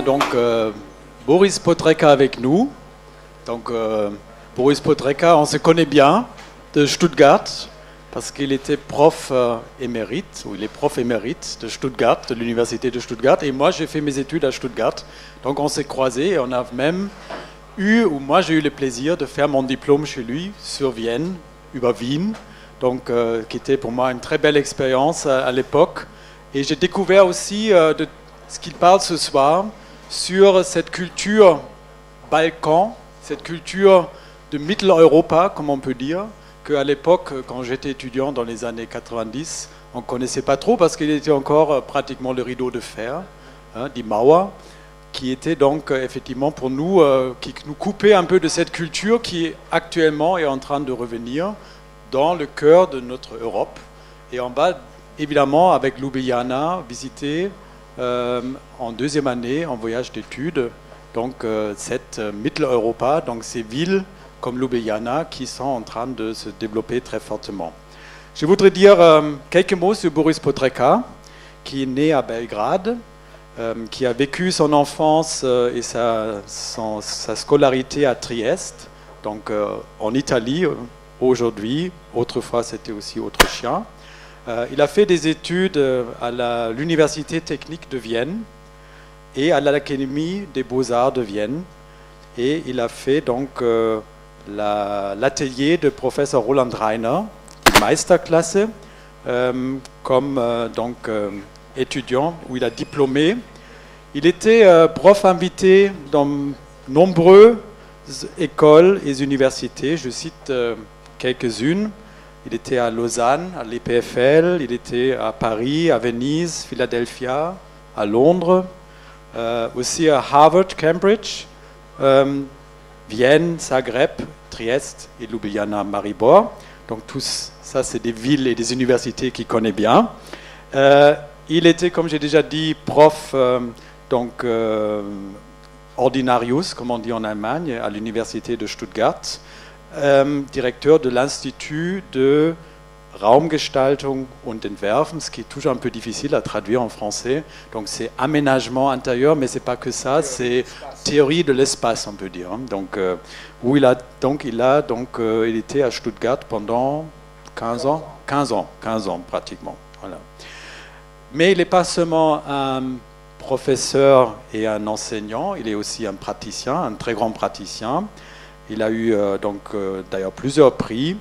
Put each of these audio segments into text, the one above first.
donc Boris Podrecca avec nous. Donc Boris Podrecca, on se connaît bien de Stuttgart parce qu'il était prof émérite, ou il est prof émérite de Stuttgart, de l'université de Stuttgart, et moi j'ai fait mes études à Stuttgart. Donc on s'est croisés et on a même moi j'ai eu le plaisir de faire mon diplôme chez lui sur Vienne, über Wien, donc qui était pour moi une très belle expérience à l'époque. Et j'ai découvert aussi de ce qu'il parle ce soir sur cette culture Balkan, cette culture de Mitteleuropa, comme on peut dire, qu'à l'époque, quand j'étais étudiant dans les années 90, on ne connaissait pas trop parce qu'il était encore pratiquement le rideau de fer, die Mauer, qui était donc effectivement pour nous, qui nous coupait un peu de cette culture qui actuellement est en train de revenir dans le cœur de notre Europe. Et on va évidemment avec Ljubljana visiter en deuxième année en voyage d'études donc cette Mitteleuropa, donc ces villes comme Ljubljana qui sont en train de se développer très fortement. Je voudrais dire quelques mots sur Boris Podrecca, qui est né à Belgrade, qui a vécu son enfance et sa scolarité à Trieste, donc en Italie aujourd'hui, autrefois c'était aussi autrichien. Il a fait des études à l'Université technique de Vienne et à l'Académie des beaux-arts de Vienne. Et il a fait donc l'atelier de professeur Roland Reiner, Meisterklasse, comme étudiant, où il a diplômé. Il était prof invité dans nombreuses écoles et universités. Je cite quelques-unes. Il était à Lausanne, à l'EPFL, il était à Paris, à Venise, Philadelphia, à Londres, aussi à Harvard, Cambridge, Vienne, Zagreb, Trieste et Ljubljana, Maribor. Donc tous, ça c'est des villes et des universités qu'il connaît bien. Il était, comme j'ai déjà dit, prof, ordinarius, comme on dit en Allemagne, à l'université de Stuttgart. Directeur de l'Institut de Raumgestaltung und Entwerfen, ce qui est toujours un peu difficile à traduire en français. Donc c'est aménagement intérieur, mais c'est pas que ça, c'est théorie de l'espace, on peut dire. Donc où il était à Stuttgart pendant 15 ans pratiquement. Voilà. Mais il n'est pas seulement un professeur et un enseignant, il est aussi un praticien, un très grand praticien. Il a eu d'ailleurs plusieurs prix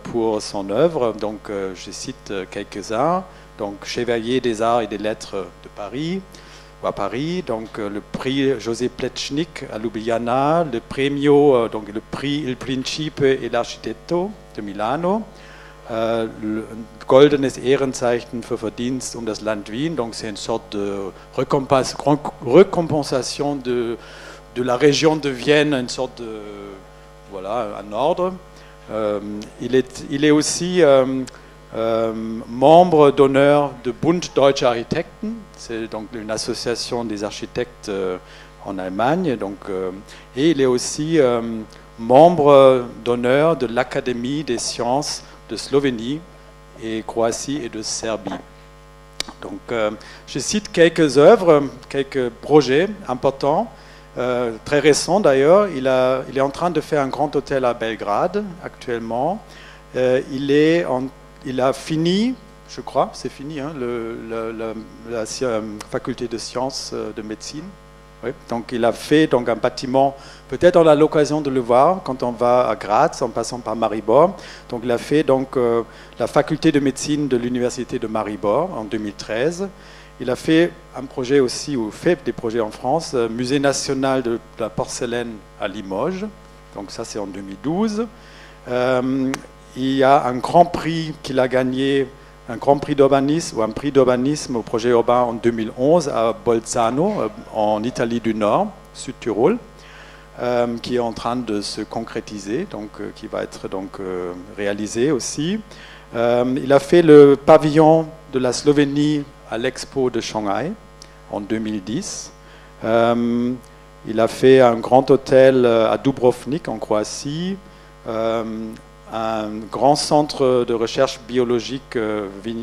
pour son œuvre. Donc, je cite quelques-uns. Donc, Chevalier des Arts et des Lettres de Paris, ou à Paris. Donc, le prix José Plečnik à Ljubljana, le premio, le prix Il Principe et l'Architecte de Milano, le Goldenes Ehrenzeichen für Verdienst das Land Wien. Donc, c'est une sorte de récompensation de la région de Vienne, une sorte de, un ordre. Il est aussi membre d'honneur de Bund Deutscher Architekten, c'est donc une association des architectes en Allemagne, et il est aussi membre d'honneur de l'Académie des sciences de Slovénie et Croatie et de Serbie. Donc, je cite quelques œuvres, quelques projets importants. Très récent d'ailleurs, il est en train de faire un grand hôtel à Belgrade actuellement. Il a fini, je crois, c'est fini, la faculté de sciences de médecine. Oui. Donc il a fait un bâtiment, peut-être on a l'occasion de le voir quand on va à Graz en passant par Maribor. Donc il a fait la faculté de médecine de l'université de Maribor en 2013. Il a fait un projet aussi, ou fait des projets en France, Musée National de la Porcelaine à Limoges. Donc ça, c'est en 2012. Il y a un grand prix qu'il a gagné, un grand prix d'urbanisme, ou un prix d'urbanisme au projet urbain en 2011 à Bolzano, en Italie du Nord, Sud-Tyrol, qui est en train de se concrétiser, qui va être réalisé aussi. Il a fait le pavillon de la Slovénie à l'Expo de Shanghai en 2010. Il a fait un grand hôtel à Dubrovnik en Croatie, un grand centre de recherche biologique,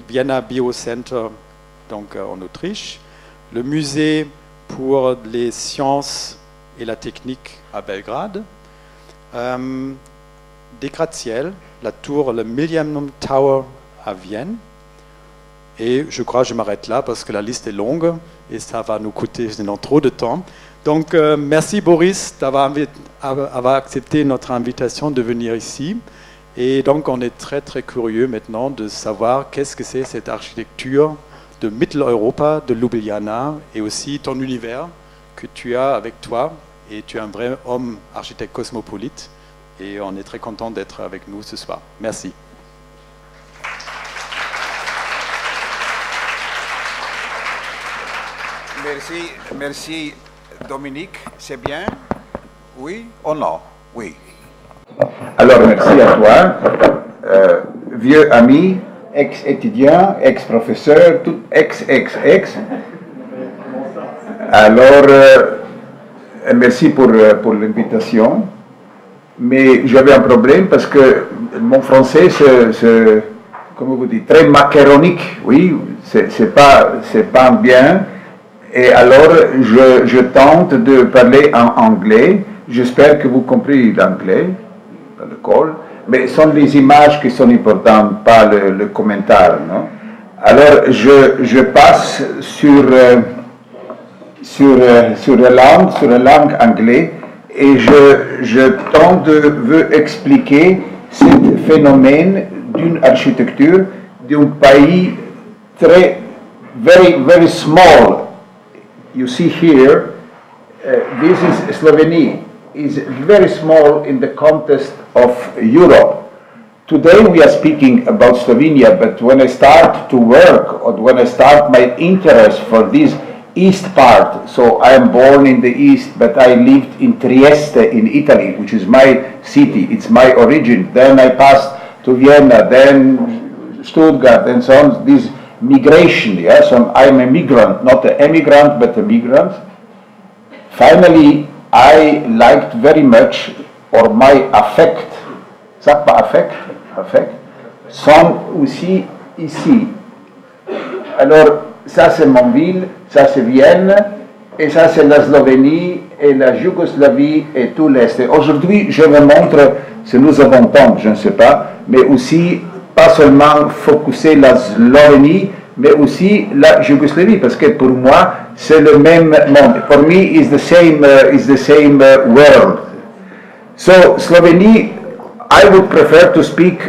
Vienna Biocenter, en Autriche, le musée pour les sciences et la technique à Belgrade. Des gratte-ciel, la tour, le Millenium Tower à Vienne. Et je crois que je m'arrête là parce que la liste est longue et ça va nous coûter sinon trop de temps. Donc merci Boris d'avoir accepté notre invitation de venir ici. Et donc on est très très curieux maintenant de savoir qu'est-ce que c'est cette architecture de Mitteleuropa, de Ljubljana et aussi ton univers que tu as avec toi. Et tu es un vrai homme architecte cosmopolite. Et on est très content d'être avec nous ce soir. Merci. Merci Dominique, c'est bien? Oui ou non? Oui. Alors merci à toi, vieux ami, ex-étudiant, ex-professeur, tout ex. Alors merci pour l'invitation, mais j'avais un problème parce que mon français c'est comment vous dites, très macaronique, oui, c'est pas bien. Et alors, je tente de parler en anglais. J'espère que vous comprenez l'anglais dans le call. Mais ce sont les images qui sont importantes, pas le commentaire. Non? Alors, je passe sur la langue anglaise et je tente de expliquer ce phénomène d'une architecture d'un pays très, very small. You see here, this is Slovenia, is very small in the context of Europe. Today we are speaking about Slovenia, but when I start to work or when I start my interest for this east part, so I am born in the east, but I lived in Trieste in Italy, which is my city, it's my origin. Then I passed to Vienna, then Stuttgart, and so on. This migration, yes, so I'm a migrant, not an emigrant, but a migrant. Finally, I liked very much, or my affect, ça pas affect, sont aussi ici. Alors, ça c'est mon ville, ça c'est Vienne, et ça c'est la Slovénie, et la Yougoslavie, et tout l'Est. Aujourd'hui, je vous montre, si nous avons temps, je ne sais pas, mais aussi pas seulement focuser la Slovénie, mais aussi la Yougoslavie, parce que pour moi, c'est le même monde. For me, it's the same world. So, Slovenia, I would prefer to speak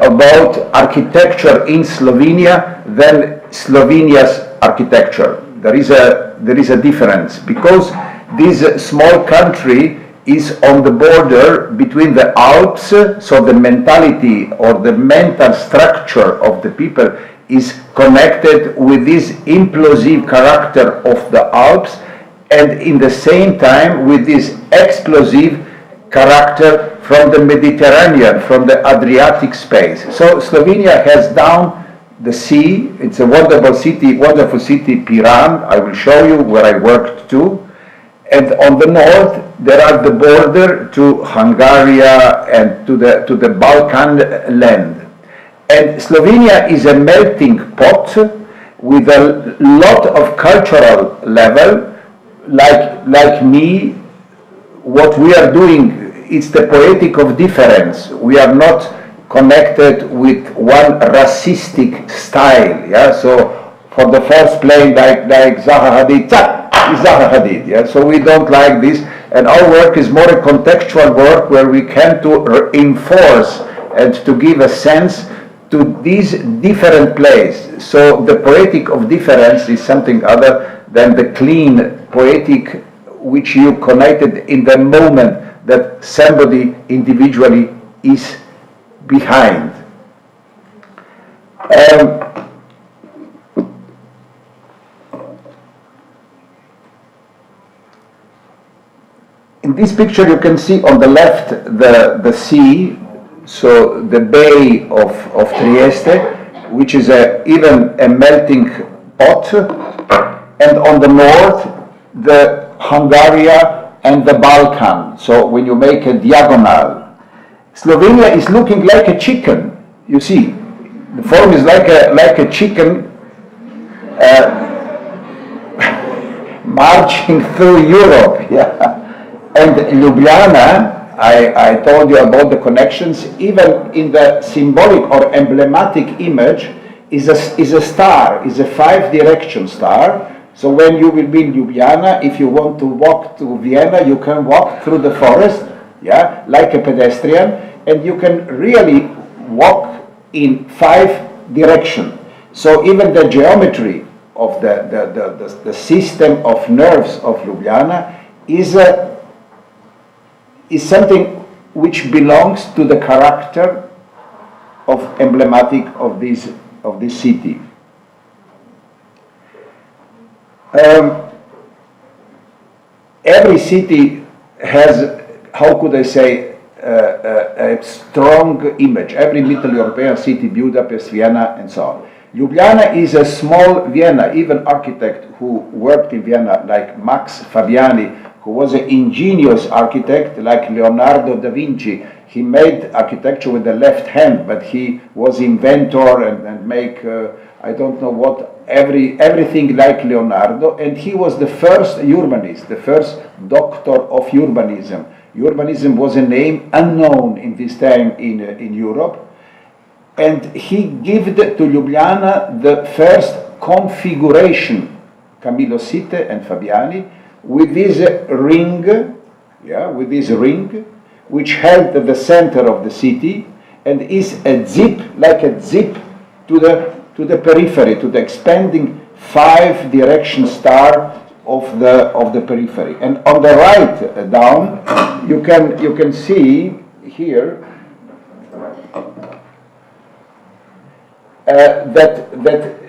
about architecture in Slovenia than Slovenia's architecture. There is a difference, because this small country is on the border between the Alps, so the mentality or the mental structure of the people is connected with this implosive character of the Alps, and in the same time with this explosive character from the Mediterranean, from the Adriatic space. So Slovenia has down the sea. It's a wonderful city, Piran. I will show you where I worked too. And on the north, there are the border to Hungary and to the Balkan land. And Slovenia is a melting pot with a lot of cultural level. Like me, what we are doing, it's the poetic of difference. We are not connected with one racistic style. Yeah. So for the first plane, like Zaha Hadid, yeah? So we don't like this, and our work is more a contextual work where we can to enforce and to give a sense to these different places. So the poetic of difference is something other than the clean poetic which you connected in the moment that somebody individually is behind. In this picture you can see on the left the sea, so the bay of Trieste, which is even a melting pot, and on the north the Hungary and the Balkan. So when you make a diagonal, Slovenia is looking like a chicken. You see, the form is like a chicken. marching through Europe. Yeah. And Ljubljana, I told you about the connections, even in the symbolic or emblematic image, is a star, is a 5-direction star. So when you will be in Ljubljana, if you want to walk to Vienna, you can walk through the forest, yeah, like a pedestrian, and you can really walk in 5 directions. So even the geometry of the system of nerves of Ljubljana is something which belongs to the character of emblematic of this city. Every city has, how could I say, a strong image. Every Middle European city, Budapest, Vienna, and so on. Ljubljana is a small Vienna. Even architect who worked in Vienna, like Max Fabiani, who was an ingenious architect, like Leonardo da Vinci. He made architecture with the left hand, but he was inventor and make I don't know what, everything like Leonardo, and he was the first urbanist, the first doctor of urbanism. Urbanism was a name unknown in this time in Europe, and he gave to Ljubljana the first configuration, Camillo Sitte and Fabiani, with this ring, which held the center of the city, and is a zip, like a zip to the periphery, to the expanding 5-direction star of the periphery. And on the right down, you can see here that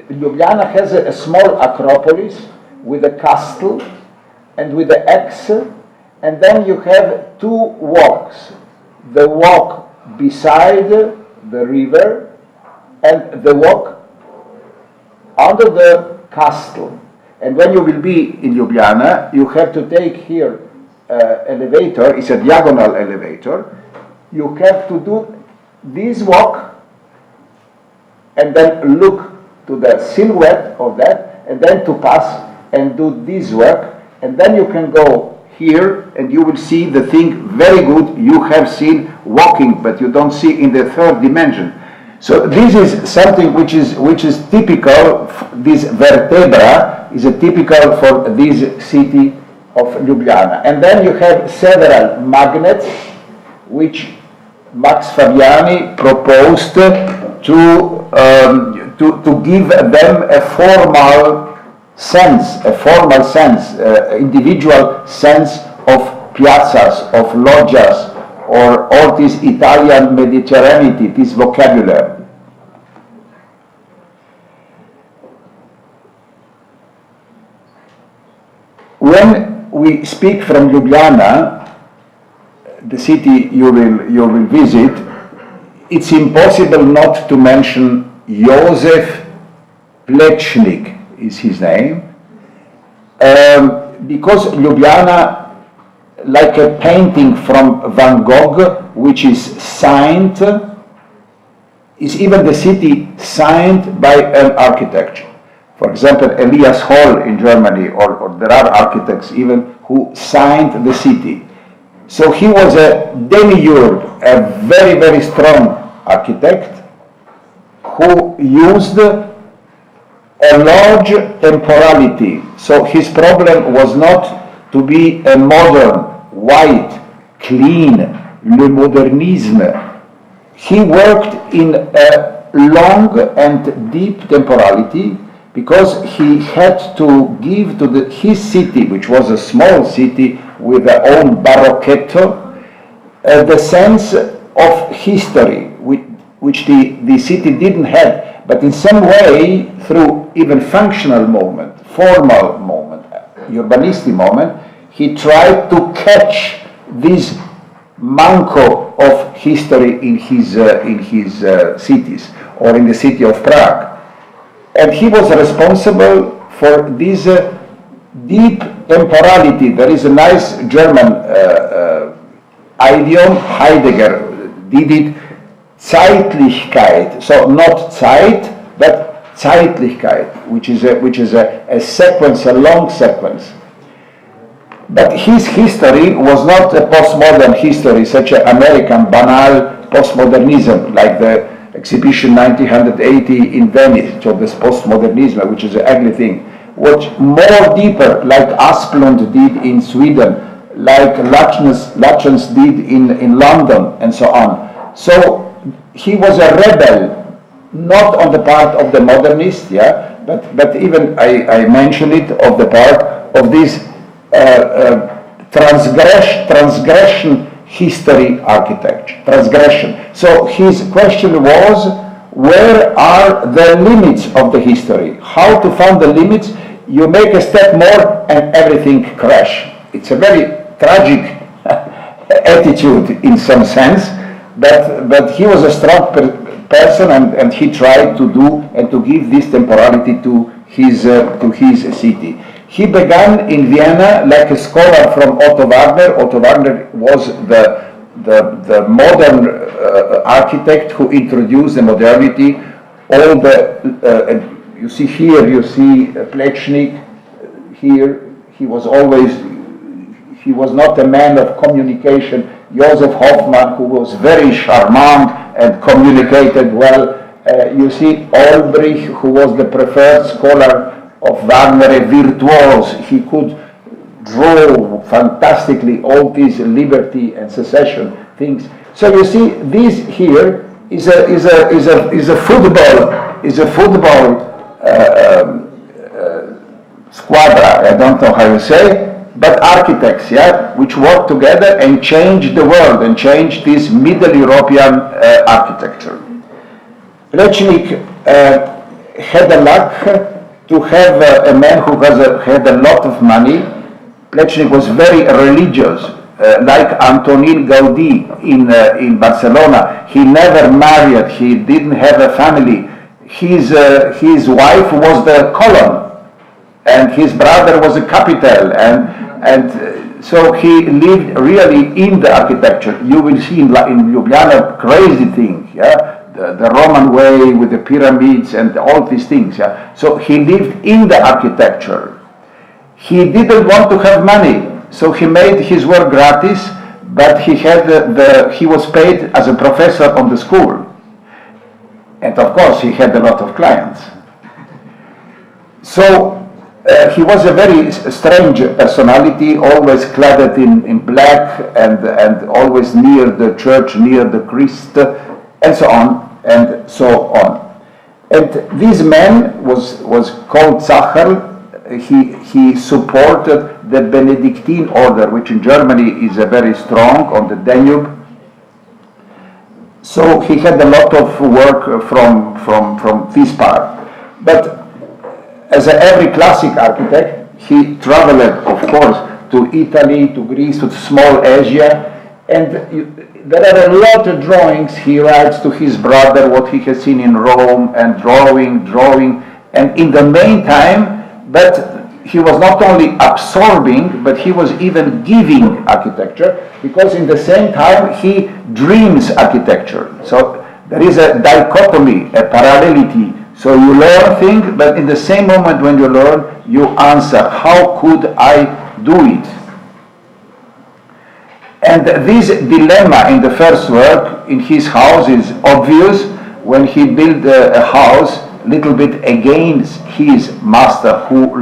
Ljubljana has a small acropolis with a castle and with the X, and then you have 2 walks. The walk beside the river and the walk under the castle. And when you will be in Ljubljana, you have to take here elevator. It's a diagonal elevator. You have to do this walk and then look to the silhouette of that, and then to pass and do this work, and then you can go here and you will see the thing very good. You have seen walking, but you don't see in the 3rd dimension. So this is something which is typical. This vertebra is a typical for this city of Ljubljana. And then you have several magnets which Max Fabiani proposed to give them a formal sense, individual sense of piazzas, of loggias, or all this Italian Mediterraneity, this vocabulary. When we speak from Ljubljana, the city you will visit, it's impossible not to mention Josef Plečnik is his name, because Ljubljana, like a painting from Van Gogh, which is signed, is even the city signed by an architect. For example, Elias Hall in Germany, or there are architects even who signed the city. So he was a demiurge, a very, very strong architect who used a large temporality. So his problem was not to be a modern, white, clean, le modernisme. He worked in a long and deep temporality, because he had to give to his city, which was a small city with their own barrocchetto, the sense of history, which the city didn't have. But in some way, through even functional moment, formal moment, urbanistic moment, he tried to catch this manco of history in his cities, or in the city of Prague. And he was responsible for this deep temporality. There is a nice German idiom, Heidegger did it, Zeitlichkeit. So not Zeit, but Zeitlichkeit, which is a sequence, a long sequence. But his history was not a postmodern history, such an American banal postmodernism, like the exhibition 1980 in Venice, so this postmodernism, which is an ugly thing. What more deeper, like Asplund did in Sweden, like Lachens did in London, and so on. So he was a rebel, not on the part of the modernist, yeah, but even I mentioned it, of the part of this transgression history architecture, transgression. So his question was, where are the limits of the history? How to find the limits? You make a step more and everything crash. It's a very tragic attitude in some sense, but he was a strong person, and he tried to do and to give this temporality to his city. He began in Vienna like a scholar from Otto Wagner. Otto Wagner was the modern architect who introduced the modernity. All the you see here, you see Plečnik here. He was not a man of communication. Joseph Hoffmann, who was very charmant and communicated well. You see Olbrich, who was the preferred scholar of Wagner, a virtuose. He could draw fantastically all these liberty and secession things. So you see, this here is a football squadra. I don't know how you say, but architects, yeah, which work together and change the world and change this Middle European architecture. Plečnik had the luck to have a man who had a lot of money. Plečnik was very religious, like Antonin Gaudí in Barcelona. He never married, he didn't have a family. His wife was the column, and his brother was a capital, and so he lived really in the architecture. You will see in Ljubljana crazy thing, yeah. The Roman way with the pyramids and all these things. Yeah? So he lived in the architecture. He didn't want to have money, so he made his work gratis, but he was paid as a professor on the school. And of course he had a lot of clients. So he was a very strange personality, always clad in black and always near the church, near the Christ, and so on and so on. And this man was called Zacherl. He supported the Benedictine order, which in Germany is very strong on the Danube. So he had a lot of work from this part. But as every classic architect, he traveled, of course, to Italy, to Greece, to small Asia, and there are a lot of drawings. He writes to his brother what he has seen in Rome, and drawing, and in the meantime, but he was not only absorbing, but he was even giving architecture, because in the same time he dreams architecture. So there is a dichotomy, a parallelity. So you learn things, but in the same moment when you learn, you answer, how could I do it? And this dilemma in the first work in his house is obvious when he built a house little bit against his master, who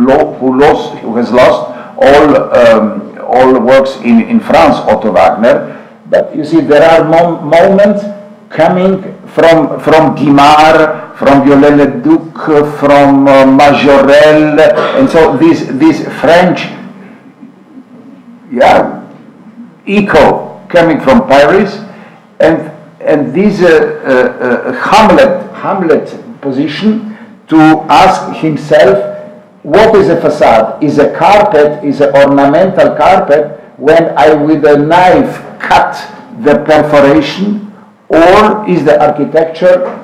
has lost all works in France, Otto Wagner. But you see, there are moments coming from Guimard, from Viollet-le-Duc, from Majorelle, and so this French, echo coming from Paris, and this Hamlet position to ask himself, what is a facade? Is a carpet, is an ornamental carpet when I with a knife cut the perforation, or is the architecture,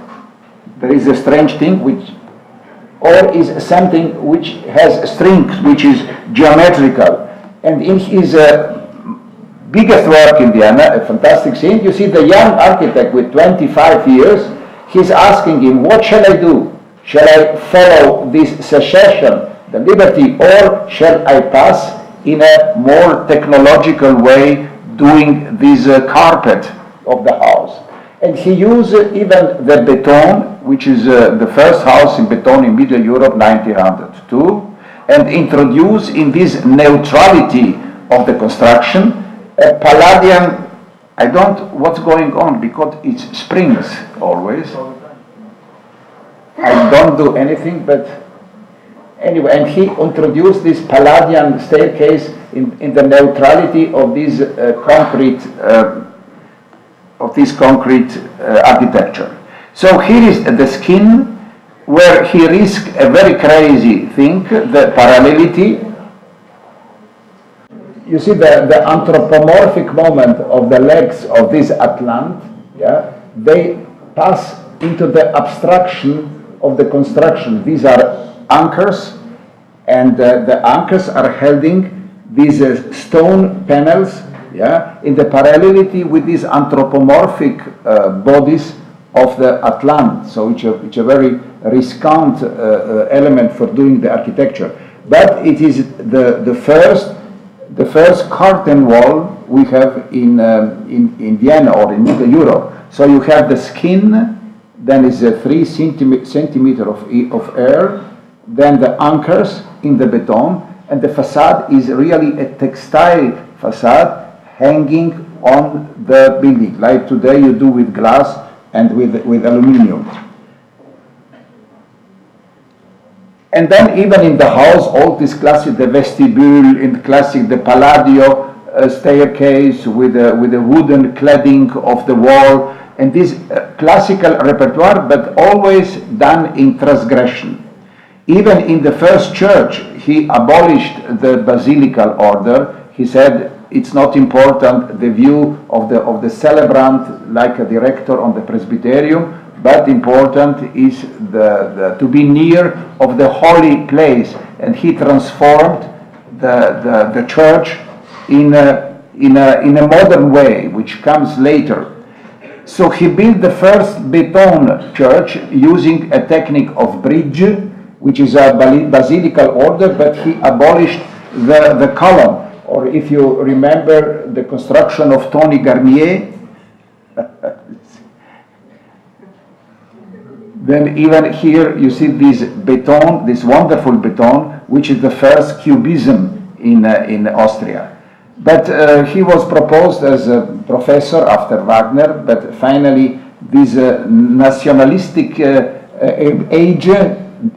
there is a strange thing, or is something which has strings, which is geometrical. And in his biggest work in Vienna, a fantastic scene, you see the young architect with 25 years, he's asking him, what shall I do? Shall I follow this secession, the liberty, or shall I pass in a more technological way doing this carpet of the house. And he used even the beton, which is the first house in beton in Middle Europe, 1902, and introduced in this neutrality of the construction a Palladian. I don't what's going on because it springs always. I don't do anything, but anyway, and he introduced this Palladian staircase in the neutrality of this concrete architecture. So here is the skin, where he risked a very crazy thing, the parallelity. You see the anthropomorphic moment of the legs of this Atlant, yeah, they pass into the abstraction of the construction. These are anchors, and the anchors are holding these stone panels, yeah, in the parallelity with these anthropomorphic bodies of the Atlant. So it's a very risquant element for doing the architecture. But it is the first curtain wall we have in Vienna or in Middle Europe. So you have the skin, then is a 3 centimeter of air, then the anchors in the beton, and the facade is really a textile facade hanging on the building, like today you do with glass and with aluminium. And then even in the house, all this classic, the vestibule, in classic, the Palladio staircase with a wooden cladding of the wall, and this classical repertoire, but always done in transgression. Even in the first church, he abolished the basilical order. He said it's not important the view of the celebrant like a director on the presbyterium, but important is to be near of the holy place. And he transformed the church in a modern way, which comes later. So he built the first beton church using a technique of bridge, which is a basilical order, but he abolished the column. Or if you remember the construction of Tony Garnier, then even here you see this beton, this wonderful beton, which is the first cubism in Austria. But he was proposed as a professor after Wagner, but finally this nationalistic age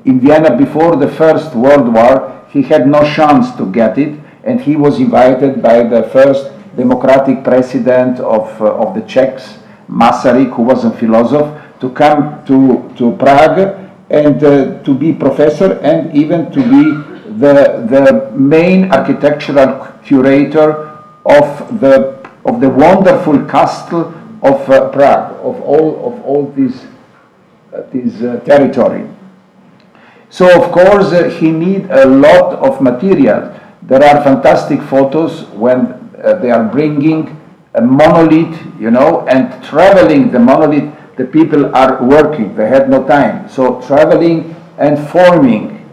in Vienna before the First World War, he had no chance to get it, and he was invited by the first democratic president of the Czechs, Masaryk, who was a philosopher, to come to Prague and to be professor and even to be the main architectural curator of the wonderful castle of Prague, of all this territory. So of course he need a lot of material. There are fantastic photos when they are bringing a monolith, and traveling the monolith. The people are working; they had no time. So traveling and forming.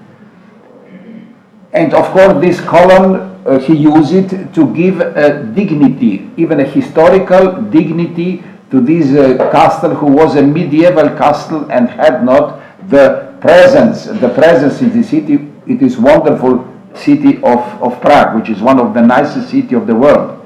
And of course, this column he used it to give a dignity, even a historical dignity, to this castle, who was a medieval castle and had not the presence in the city. It is wonderful city of Prague, which is one of the nicest city of the world.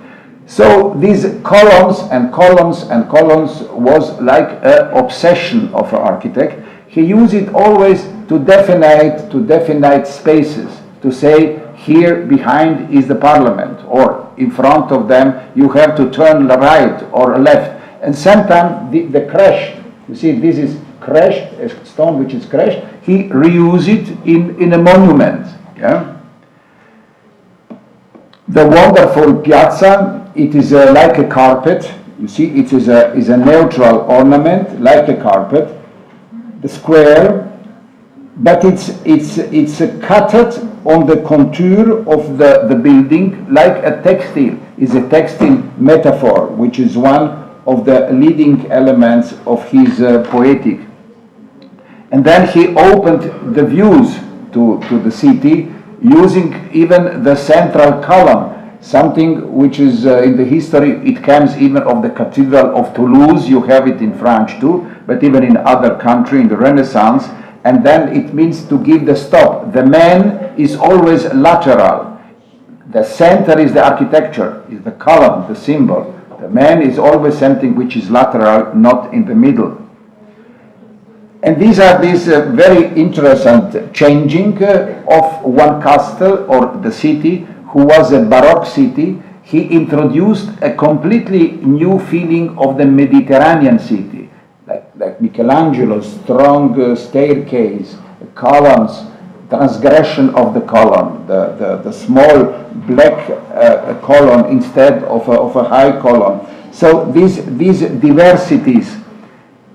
So these columns and columns and columns was like an obsession of an architect. He used it always to definite spaces, to say here behind is the parliament, or in front of them you have to turn right or left. And sometimes the crash, you see this is crashed, a stone which is crashed, he reused it in a monument. Yeah? The wonderful piazza, it is like a carpet. You see, it is a neutral ornament, like a carpet. The square, but it's cut on the contour of the building, like a textile. Is a textile metaphor, which is one of the leading elements of his poetic. And then he opened the views to the city. using even the central column, something which is in the history, it comes even of the Cathedral of Toulouse, you have it in France too, but even in other countries in the Renaissance, and then it means to give the stop. The man is always lateral. The center is the architecture, is the column, the symbol. The man is always something which is lateral, not in the middle. And these are these very interesting changing of one castle or the city, who was a Baroque city. He introduced a completely new feeling of the Mediterranean city, like Michelangelo's strong staircase, columns, transgression of the column, the small black column instead of a high column. So these diversities,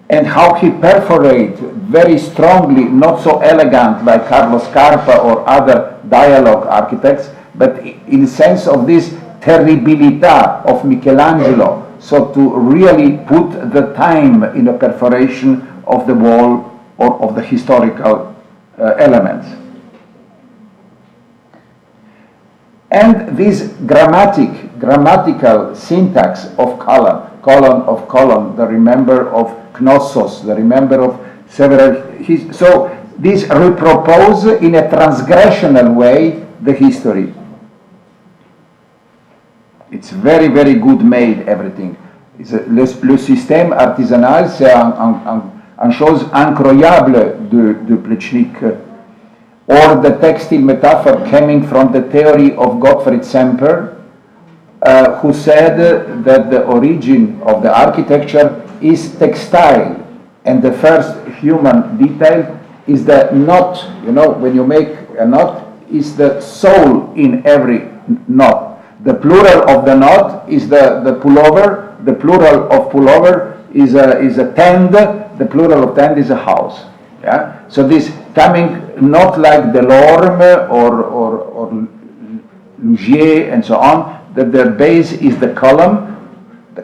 and how he perforates very strongly, not so elegant like Carlo Scarpa or other dialogue architects, but in the sense of this terribilità of Michelangelo, so to really put the time in a perforation of the wall or of the historical elements. And this grammatical syntax of column, the remember of Knossos, the remember of several, so this repropose in a transgressional way the history. It's very, very good made, everything. Le système artisanal, c'est une chose incroyable de Plečnik. Or the textile metaphor coming from the theory of Gottfried Semper, who said that the origin of the architecture is textile, and the first human detail is the knot. You know, when you make a knot, is the soul in every knot. The plural of the knot is the pullover. The plural of pullover is a tent. The plural of tent is a house. Yeah. So this coming not like Delorme or Lugier and so on, that their base is the column, the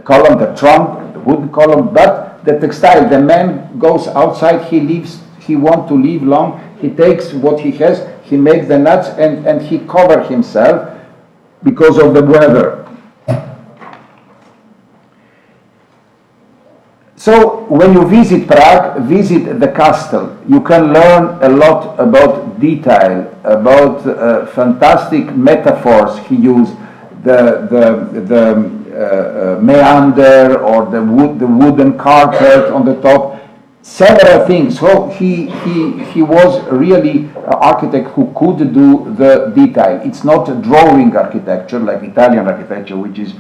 trunk, the wood column, but the textile. The man goes outside, he leaves, he wants to live long, he takes what he has, he makes the nuts, and he covers himself because of the weather. So when you visit Prague, visit the castle. You can learn a lot about detail, about fantastic metaphors he used, the meander or the wooden carpet on the top, several things. So he was really an architect who could do the detail. It's not drawing architecture like Italian architecture, which is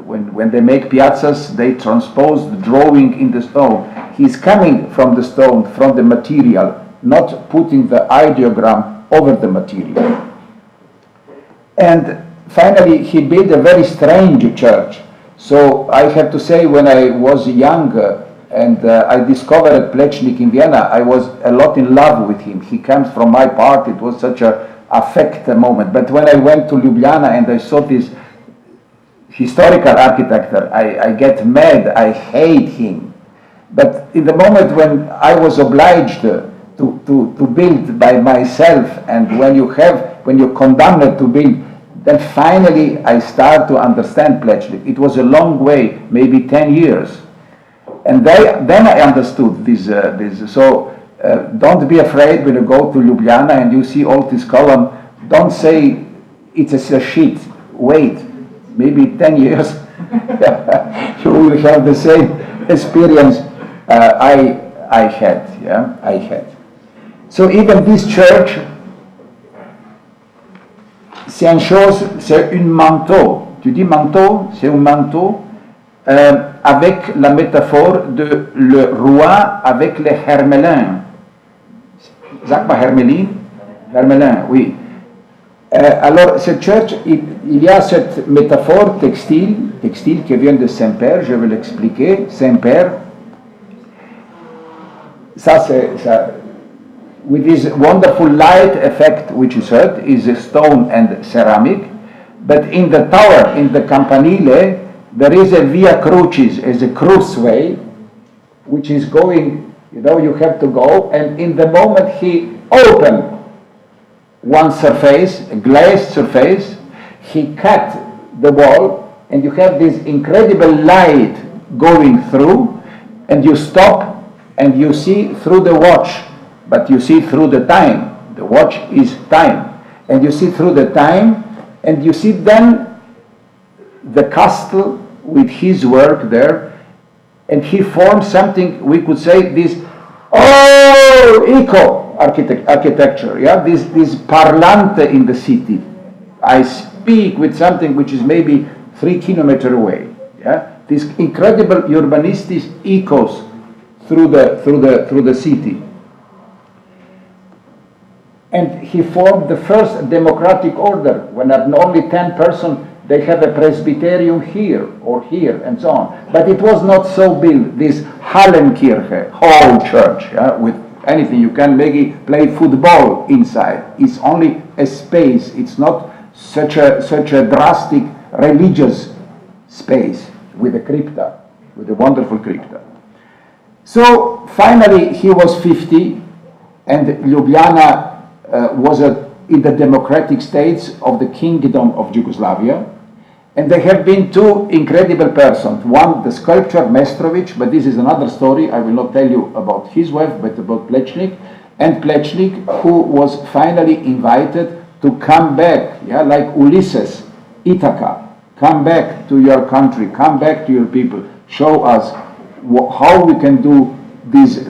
when they make piazzas, they transpose the drawing in the stone. He's coming from the stone, from the material, not putting the ideogram over the material. And finally, he built a very strange church. So I have to say, when I was younger and I discovered Plečnik in Vienna, I was a lot in love with him. He comes from my part. It was such an affect moment. But when I went to Ljubljana and I saw this historical architecture, I get mad, I hate him. But in the moment when I was obliged to build by myself, and when you're condemned to build, then finally I start to understand Plečnik. It was a long way, maybe 10 years. And then I understood this. So don't be afraid when you go to Ljubljana and you see all this column, don't say it's a sheet, wait. Maybe 10 years, you will have the same experience I had. Yeah, I had. So even this church, c'est une chose, c'est un manteau. Tu dis manteau, c'est un manteau avec la métaphore de le roi avec les hermelins. Sag mal Hermelin? Hermelin, oui. Alors, cette church, il y a cette métaphore textile qui vient de Saint-Père, je vais l'expliquer. Saint-Père, ça, with this wonderful light effect which is heard, is a stone and ceramic, but in the tower, in the campanile, there is a via crucis, is a cruceway, which is going, you have to go, and in the moment he opened one surface, a glazed surface. He cut the wall, and you have this incredible light going through, and you stop and you see through the watch, but you see through the time. The watch is time, and you see through the time, and you see then the castle with his work there, and he formed something, we could say this eco architecture, yeah, this parlante in the city. I speak with something which is maybe 3 kilometers away, yeah, this incredible urbanistic echoes through the city. And he formed the first democratic order, when at only 10 persons, they have a presbyterium here or here and so on. But it was not so built, this Hallenkirche, whole church, yeah, with anything. You can maybe play football inside. It's only a space. It's not such a drastic religious space with a crypta, with a wonderful crypta. So finally he was 50, and Ljubljana was in the democratic states of the Kingdom of Yugoslavia, and there have been 2 incredible persons. One, the sculptor Mestrovic, but this is another story. I will not tell you about his wife, but about Plečnik, and Plečnik, who was finally invited to come back, yeah, like Ulysses, Ithaca, come back to your country, come back to your people, show us how we can do this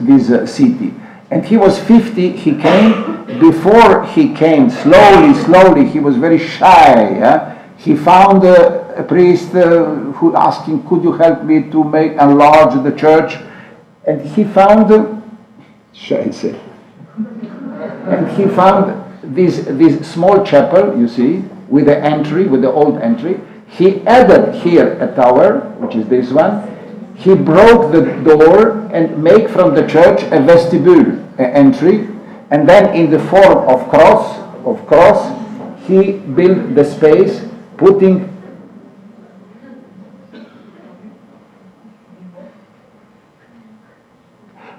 city. And he was 50, he came. Before he came, slowly, he was very shy. Yeah? He found a priest who asked him, could you help me to enlarge the church? And he found, and he found this small chapel, you see, with the entry, with the old entry. He added here a tower, which is this one. He broke the door and made from the church a vestibule, an entry. And then in the form of cross, he built the space, putting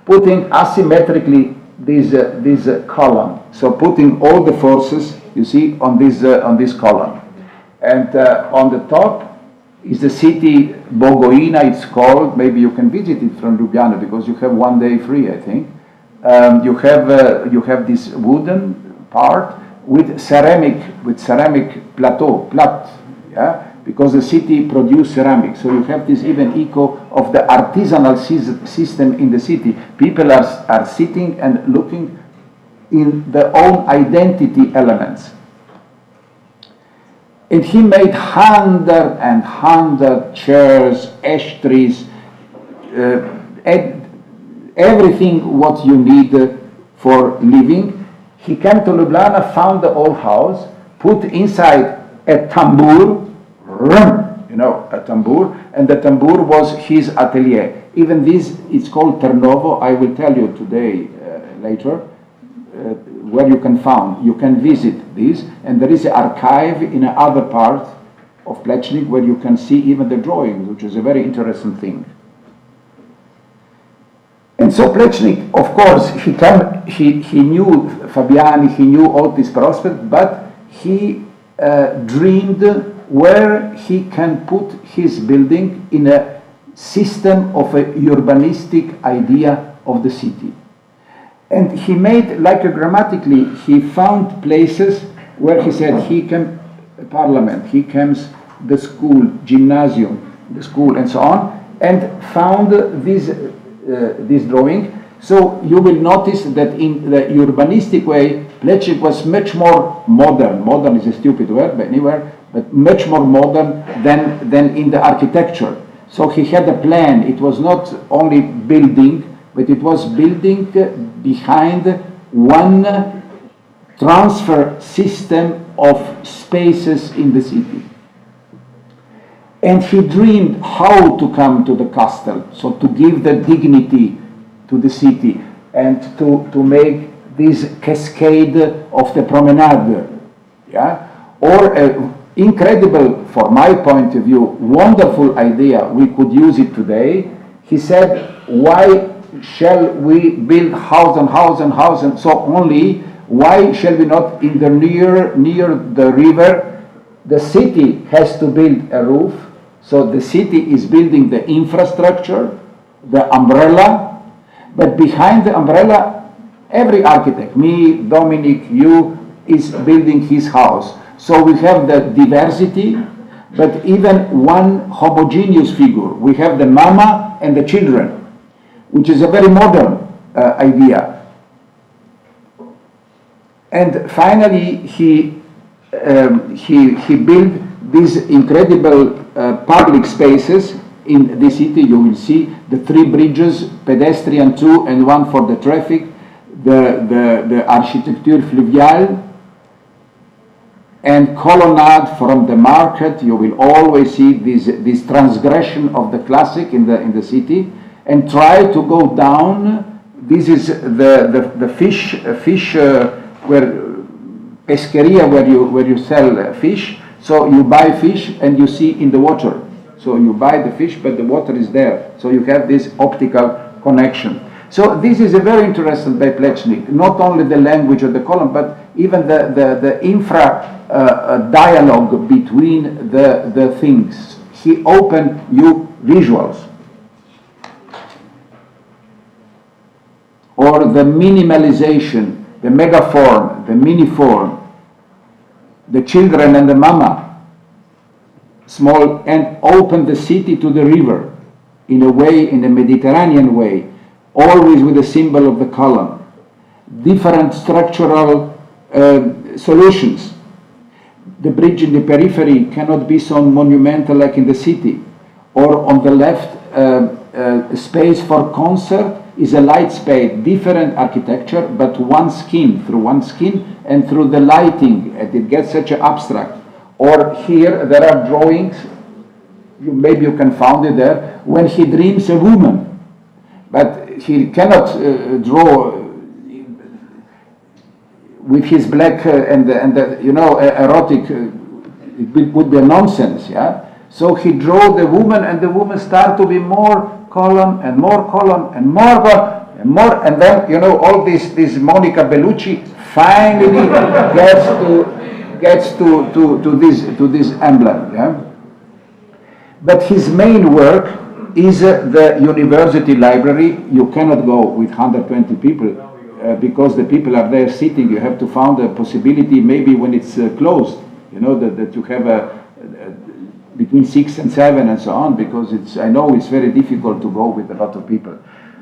asymmetrically this column. So putting all the forces, you see, on this column. And on the top is the city Bogojina, it's called. Maybe you can visit it from Ljubljana because you have 1 day free, I think. You have this wooden part with ceramic plateau, yeah, because the city produced ceramic. So you have this even echo of the artisanal system in the city. People are sitting and looking in their own identity elements. And he made 100 chairs, ash trees, everything what you need for living. He came to Ljubljana, found the old house, put inside a tambour, a tambour, and the tambour was his atelier. Even this, it's called Trnovo. I will tell you today, later, where you can visit this, and there is an archive in another part of Plečnik where you can see even the drawings, which is a very interesting thing. And so Plečnik, of course, he knew Fabiani, he knew all this prospect, but he dreamed where he can put his building in a system of a urbanistic idea of the city. And he made, like grammatically, he found places where he said he came parliament, he comes the school, gymnasium, the school, and so on, and found this drawing. So you will notice that in the urbanistic way, Plečnik was much more modern. Modern is a stupid word, but anywhere, but much more modern than in the architecture. So he had a plan. It was not only building, but it was building behind one transfer system of spaces in the city. And he dreamed how to come to the castle, so to give the dignity to the city and to make this cascade of the promenade, yeah? Or incredible, for my point of view, wonderful idea, we could use it today. He said, why shall we build house and house and house and so only Why shall we not, in the near the river, the city has to build a roof, so the city is building the infrastructure, the umbrella, but behind the umbrella, every architect, me, Dominic, you, is building his house. So we have the diversity, but even one homogeneous figure. We have the mama and the children, which is a very modern idea. And finally, he built these incredible public spaces in the city. You will see the 3 bridges, pedestrian 2 and 1 for the traffic, the architecture fluviale, and colonnade from the market. You will always see this transgression of the classic in the city, and try to go down. This is the fish where pesqueria, where you sell fish. So you buy fish and you see in the water. So you buy the fish, but the water is there. So you have this optical connection. So this is a very interesting by Plečnik. Not only the language of the column, but even the infra dialogue between the things. He opened you visuals. Or the minimalization, the megaform, the miniform, the children and the mama, small, and open the city to the river in a way, in a Mediterranean way, always with the symbol of the column. Different structural solutions. The bridge in the periphery cannot be so monumental like in the city. Or on the left, space for concert is a light space, different architecture, but one skin, and through the lighting, and it gets such an abstract. Or here, there are drawings, maybe you can find it there, when he dreams a woman, but he cannot draw with his black and you know, erotic, it would be a nonsense, yeah? So he drew the woman, and the woman start to be more column and more column and more column and more, and then, you know, all this Monica Bellucci finally gets to this emblem, yeah? But his main work is the university library. You cannot go with 120 people because the people are there sitting. You have to find a possibility maybe when it's closed, you know, that you have between 6 and 7 and so on, because I know it's very difficult to go with a lot of people.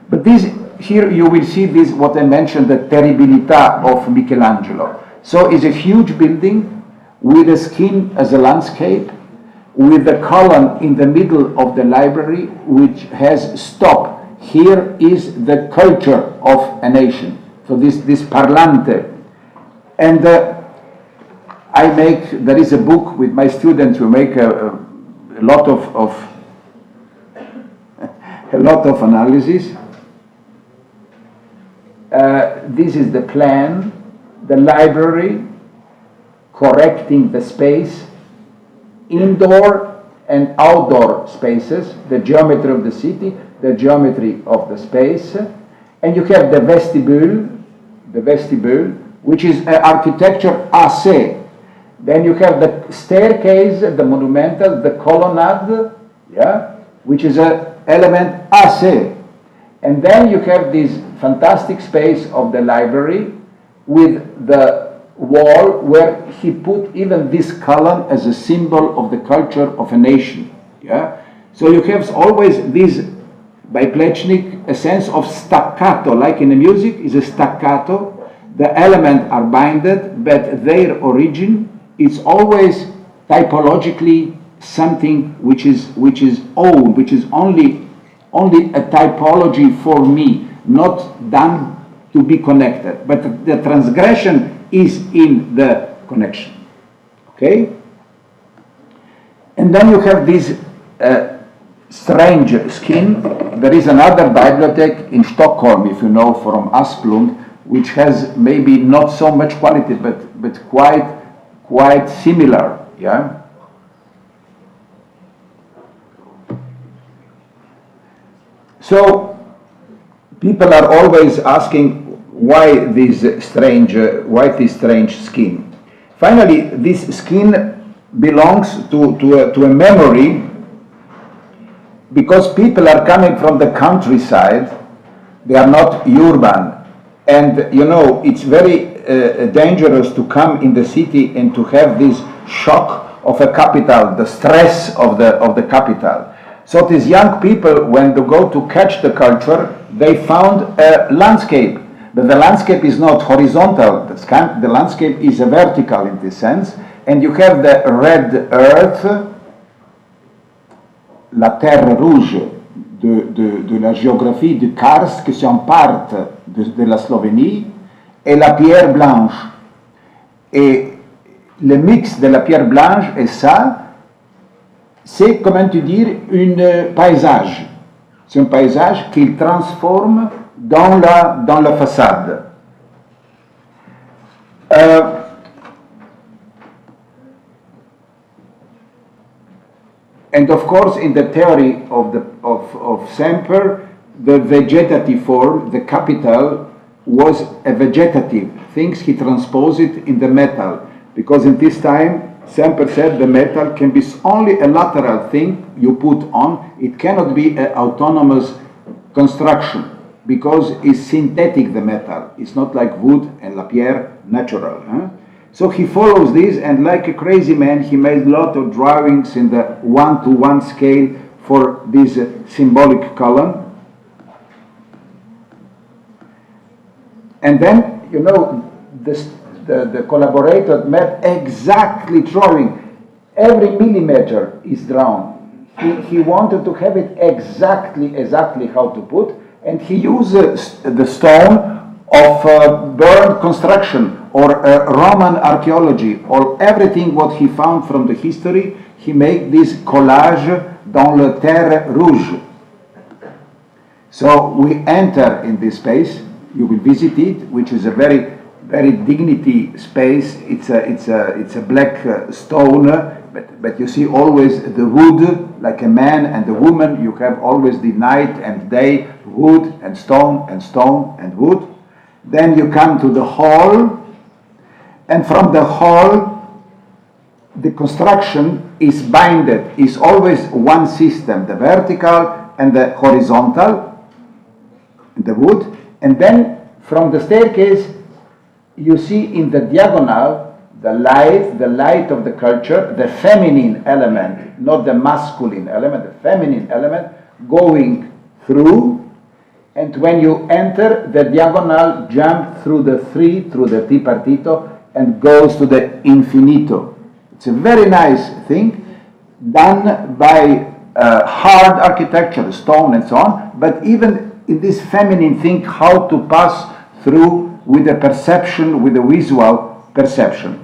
But this, here you will see this, what I mentioned, the terribilità of Michelangelo. So it's a huge building with a skin as a landscape, with the column in the middle of the library, which has stop. Here is the culture of a nation. So this parlante. And there is a book with my students who make a lot of analysis. This is the plan, the library, correcting the space, indoor and outdoor spaces, the geometry of the city, the geometry of the space, and you have the vestibule, which is architecture assez. Then you have the staircase, the monumental, the colonnade, yeah, which is an element assez. And then you have this fantastic space of the library with the wall where he put even this column as a symbol of the culture of a nation. Yeah? So you have always this, by Plečnik, a sense of staccato, like in the music is a staccato. The elements are binded, but their origin is always typologically something which is own, which is only a typology for me, not done to be connected. But the transgression is in the connection. Okay? And then you have this strange skin. There is another bibliothèque in Stockholm, if you know, from Asplund, which has maybe not so much quality, but quite similar. Yeah. So people are always asking, why this strange skin. Finally, this skin belongs to a memory, because people are coming from the countryside, they are not urban. And you know, it's very dangerous to come in the city and to have this shock of a capital, the stress of the capital. So these young people, when they go to catch the culture, they found a landscape. But the landscape is not horizontal, the landscape is a vertical in this sense. And you have the red earth, la terre rouge de la géographie de karst qui s'empare de la Slovénie, et la pierre blanche. Et le mix de la pierre blanche et ça, c'est, comment te dire, un paysage. C'est un paysage qu'il transforme dans la façade. And of course, in the theory of Semper, the vegetative form, the capital, was a vegetative. Things he transposed it in the metal, because in this time, Semper said the metal can be only a lateral thing you put on. It cannot be an autonomous construction, because it's synthetic, the metal. It's not like wood and la pierre, natural. Huh? So he follows this, and like a crazy man, he made a lot of drawings in the 1-to-1 scale for this symbolic column. And then, you know, the collaborator made exactly drawing. Every millimeter is drawn. He wanted to have it exactly how to put, and he used the stone of burned construction or Roman archaeology, or everything what he found from the history. He made this collage dans le terre rouge. So we enter in this space. You will visit it, which is a very dignity space. It's a black stone, but you see always the wood, like a man and a woman. You have always the night and day, wood and stone and stone and wood. Then you come to the hall, and from the hall, the construction is binded. Is always one system: the vertical and the horizontal, the wood. And then from the staircase, you see in the diagonal the light of the culture, the feminine element, not the masculine element, the feminine element going through. And when you enter, the diagonal jumps through the tripartito, and goes to the infinito. It's a very nice thing, done by hard architecture, stone and so on, but even in this feminine thing, how to pass through with the perception, with the visual perception.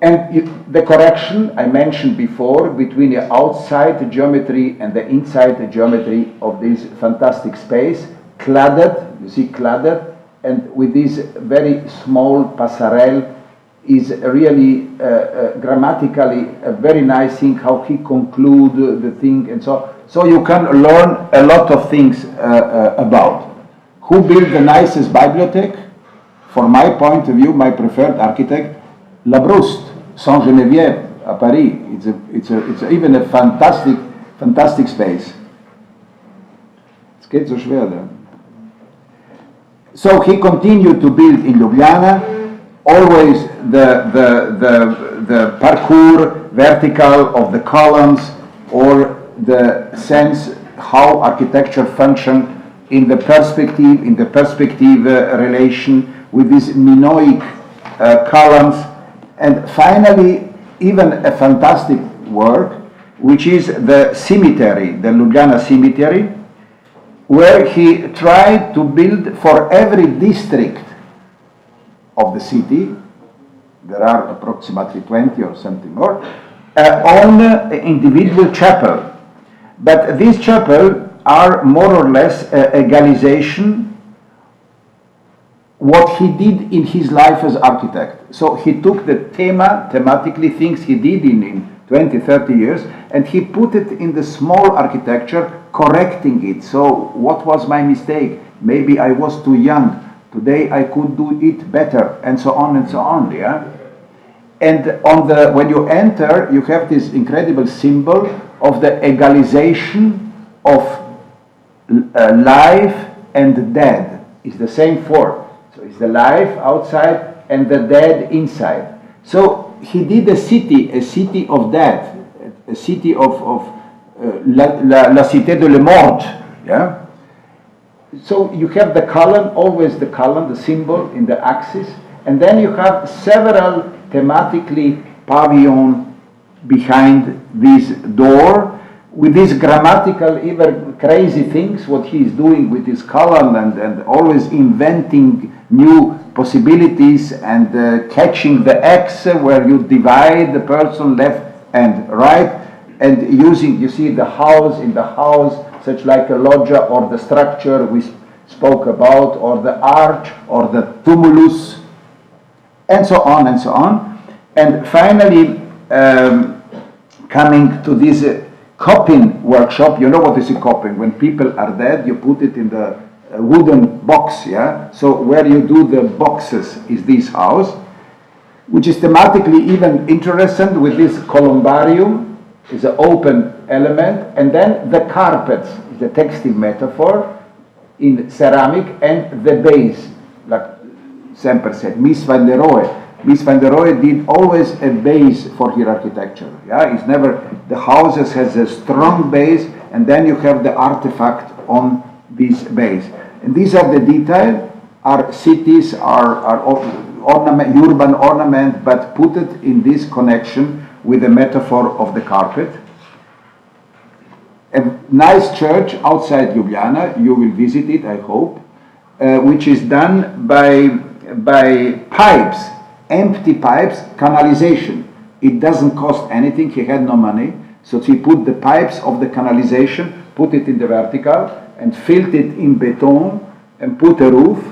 And the correction I mentioned before between the outside geometry and the inside geometry of this fantastic space, cladded, you see cladded, and with this very small passerelle, is really grammatically a very nice thing, how he conclude the thing, and so you can learn a lot of things about. Who built the nicest bibliothèque? From my point of view, my preferred architect, Labrouste, Saint-Geneviève, à Paris. It's even a fantastic space. Es geht so schwer da. So he continued to build in Ljubljana, always the parcours vertical of the columns, or the sense how architecture function in the perspective relation with these minoic columns. And finally, even a fantastic work, which is the cemetery, the Ljubljana cemetery, where he tried to build for every district of the city, there are approximately 20 or something more, on individual chapel. But these chapel are more or less egalization what he did in his life as architect. So he took the thematically things he did in 20, 30 years, and he put it in the small architecture, correcting it. So what was my mistake? Maybe I was too young. Today I could do it better, and so on and so on, yeah? And when you enter, you have this incredible symbol of the egalization of life and dead. It's the same form. So it's the life outside and the dead inside. So he did a city of death, a city of la cité de la mort, yeah? So you have the column, always the column, the symbol in the axis, and then you have several thematically pavilion behind this door with these grammatical, even crazy things, what he is doing with his column and always inventing new possibilities and catching the X where you divide the person left and right, and using, you see, the house in the house, such like a loggia, or the structure we spoke about, or the arch, or the tumulus, and so on and so on. And finally, coming to this coping workshop. You know what is a coping? When people are dead, you put it in the wooden box, yeah? So where you do the boxes is this house, which is thematically even interesting with this columbarium, is an open element, and then the carpets, the textile metaphor, in ceramic, and the base, like Semper said, Miss van der Rohe. Miss van der Rohe did always a base for her architecture. Yeah, it's never, the houses has a strong base, and then you have the artifact on this base. And these are the detail. Our cities are ornament, urban ornament, but put it in this connection with the metaphor of the carpet. A nice church outside Ljubljana, you will visit it, I hope, which is done by pipes, empty pipes, canalization. It doesn't cost anything, he had no money, so he put the pipes of the canalization, put it in the vertical, and filled it in beton, and put a roof,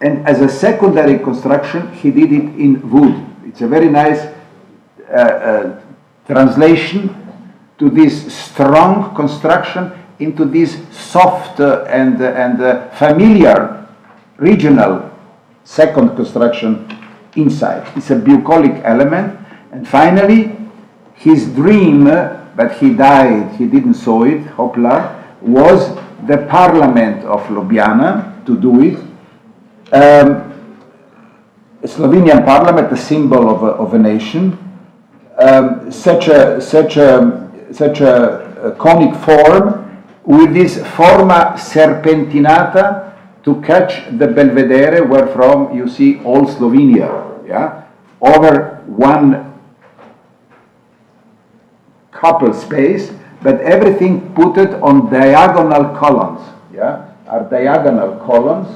and as a secondary construction, he did it in wood. It's a very nice translation to this strong construction into this soft and familiar regional second construction inside. It's a bucolic element. And finally, his dream, but he died, he didn't saw it, Hopla, was the parliament of Ljubljana to do it. Slovenian parliament, a symbol of a nation. Such a conic form with this forma serpentinata to catch the Belvedere, where from you see all Slovenia, yeah, over one couple space, but everything put it on diagonal columns, yeah, are diagonal columns,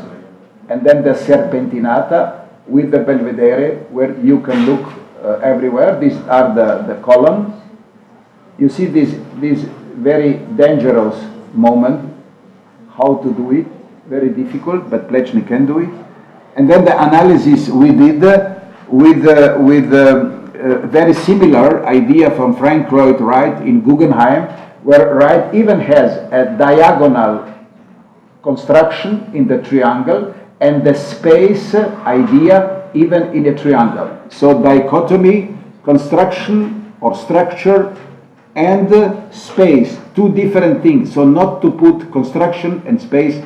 and then the serpentinata with the Belvedere, where you can look everywhere. These are the columns. You see this very dangerous moment, how to do it, very difficult, but Plečnik can do it. And then the analysis we did with very similar idea from Frank Lloyd Wright in Guggenheim, where Wright even has a diagonal construction in the triangle and the space idea even in a triangle. So dichotomy, construction or structure, and space, two different things. So not to put construction and space,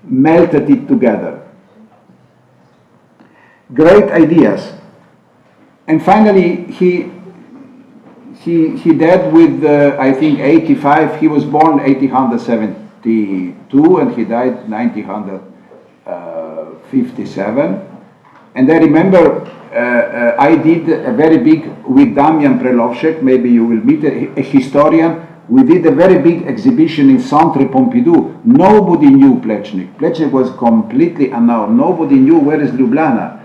melted it together. Great ideas. And finally, he died with, I think, 85. He was born 1872 and he died 1957. And I remember I did a very big, with Damian Prelovšek, maybe you will meet a historian, we did a very big exhibition in Centre Pompidou. Nobody knew Plečnik. Plečnik was completely unknown. Nobody knew where is Ljubljana.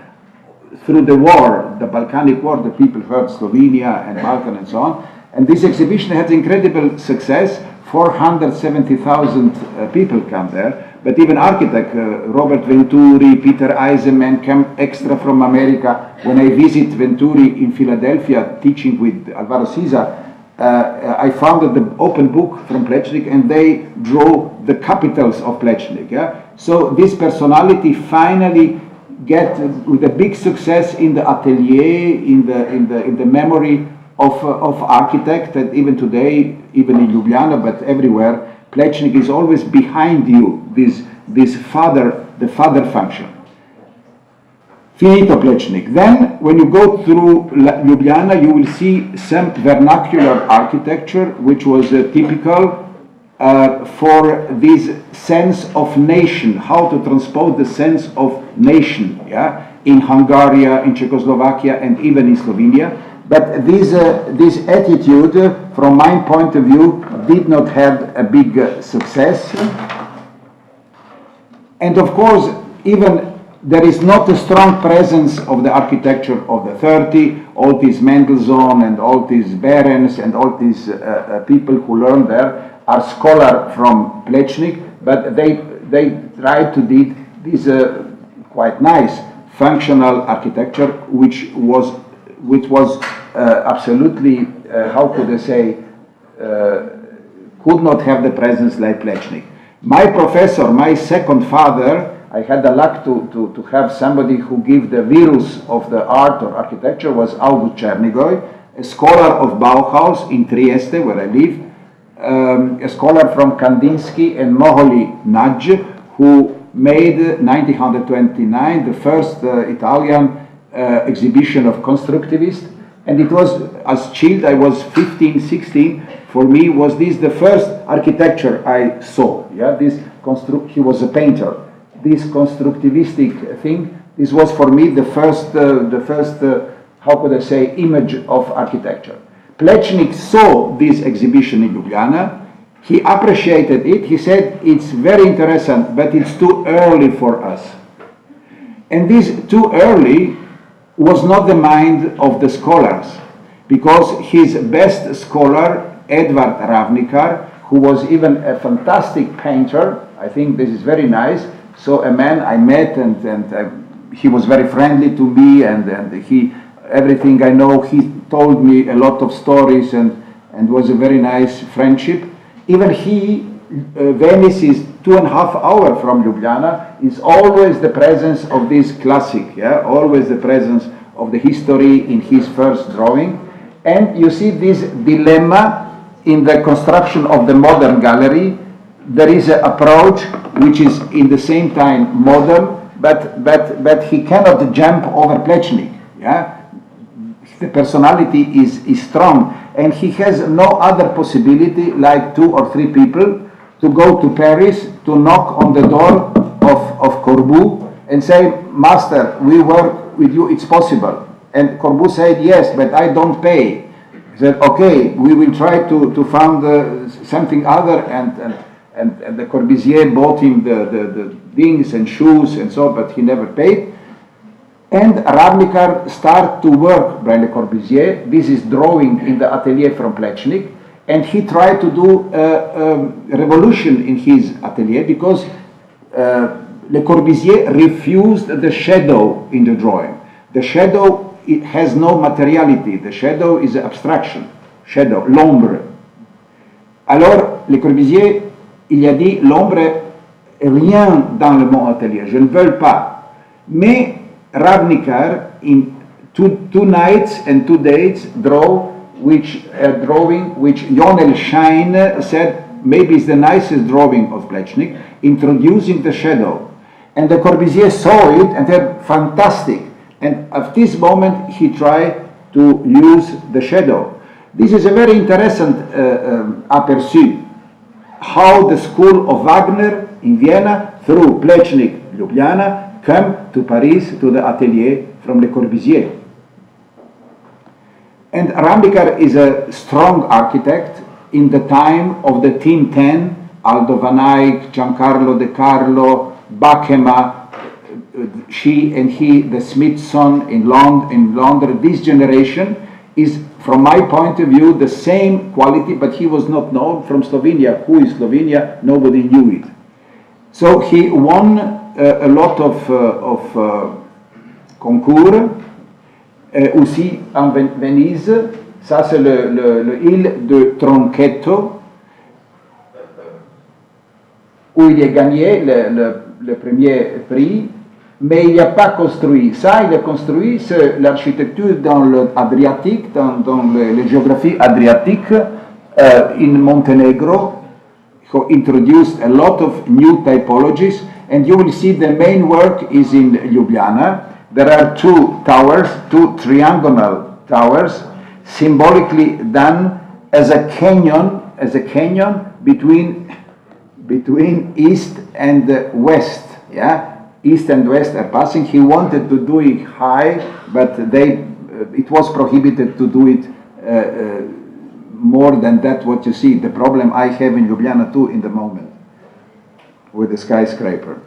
Through the war, the Balkanic War, the people heard Slovenia and Balkan and so on. And this exhibition had incredible success. 470,000 people come there. but even architect, Robert Venturi, Peter Eisenman came extra from America. When I visit Venturi in Philadelphia, teaching with Alvaro Siza, I found the open book from Plečnik, and they drew the capitals of Plečnik. Yeah? So this personality finally get with a big success in the atelier, in the memory of architect, and even today, even in Ljubljana, but everywhere, Plečnik is always behind you. The father function. Finito Plečnik. Then, when you go through Ljubljana, you will see some vernacular architecture, which was typical for this sense of nation, how to transpose the sense of nation, yeah, in Hungary, in Czechoslovakia, and even in Slovenia. But this attitude, from my point of view, did not have a big success. And of course, even there is not a strong presence of the architecture of the 30, all these Mendelssohn and all these Behrens and all these people who learn there are scholars from Plečnik, but they try to do this quite nice functional architecture, which was absolutely, how could I say, could not have the presence like Plečnik. My professor, my second father, I had the luck to have somebody who gave the virus of the art or architecture, was August Černigoj, a scholar of Bauhaus in Trieste, where I live, a scholar from Kandinsky and Moholy Nagy, who made 1929 the first Italian exhibition of constructivists. And it was, as child, I was 15, 16, for me was this the first architecture I saw. Yeah, he was a painter. This constructivistic thing, this was for me the first how could I say, image of architecture. Plečnik saw this exhibition in Ljubljana. He appreciated it. He said, it's very interesting, but it's too early for us. And this too early was not the mind of the scholars, because his best scholar, Edvard Ravnikar, who was even a fantastic painter, I think this is very nice. So a man I met, and he was very friendly to me, and everything I know, he told me a lot of stories, and was a very nice friendship. Even Venice is 2.5 hours from Ljubljana, is always the presence of this classic, yeah, always the presence of the history in his first drawing. And you see this dilemma in the construction of the modern gallery. There is an approach which is in the same time modern, but he cannot jump over Plečnik. Yeah? The personality is strong, and he has no other possibility, like 2 or 3 people, to go to Paris, to knock on the door of Corbu and say, Master, we work with you, it's possible. And Corbu said, yes, but I don't pay. He said, okay, we will try to find something other, and the Corbusier bought him the things and shoes and so, but he never paid. And Ravnikar started to work by Le Corbusier. This is drawing in the atelier from Plečnik, and he tried to do a revolution in his atelier, because Le Corbusier refused the shadow in the drawing. The shadow, it has no materiality. The shadow is abstraction. Shadow, l'ombre. Alors, Le Corbusier, il a dit, l'ombre est rien dans le mon atelier. Je ne veux pas. Mais Ravnikar, in two nights and 2 days, drawing which Jonel Schein said maybe is the nicest drawing of Plečnik, introducing the shadow. And the Corbusier saw it and said, fantastic. And at this moment, he tried to use the shadow. This is a very interesting aperçu, how the school of Wagner in Vienna, through Plečnik, Ljubljana, come to Paris, to the atelier from Le Corbusier. And Ravnikar is a strong architect. In the time of the Team 10, Aldo Van Eyck, Giancarlo De Carlo, Bachema, she and he, the Smithson in London, this generation is, from my point of view, the same quality, but he was not known from Slovenia. Who is Slovenia? Nobody knew it. So he won a lot of concours, aussi en Venise. Ça, c'est le île de Tronchetto, où il a gagné le premier prix, mais il n'a pas construit. Ça, il a construit l'architecture dans l'Adriatic, dans la géographie adriatique, in Montenegro. He introduced a lot of new typologies, and you will see the main work is in Ljubljana. There are two towers, two triangular towers, symbolically done as a canyon between east and west. Yeah, east and west are passing. He wanted to do it high, but it was prohibited to do it more than that. What you see, the problem I have in Ljubljana too in the moment with the skyscraper.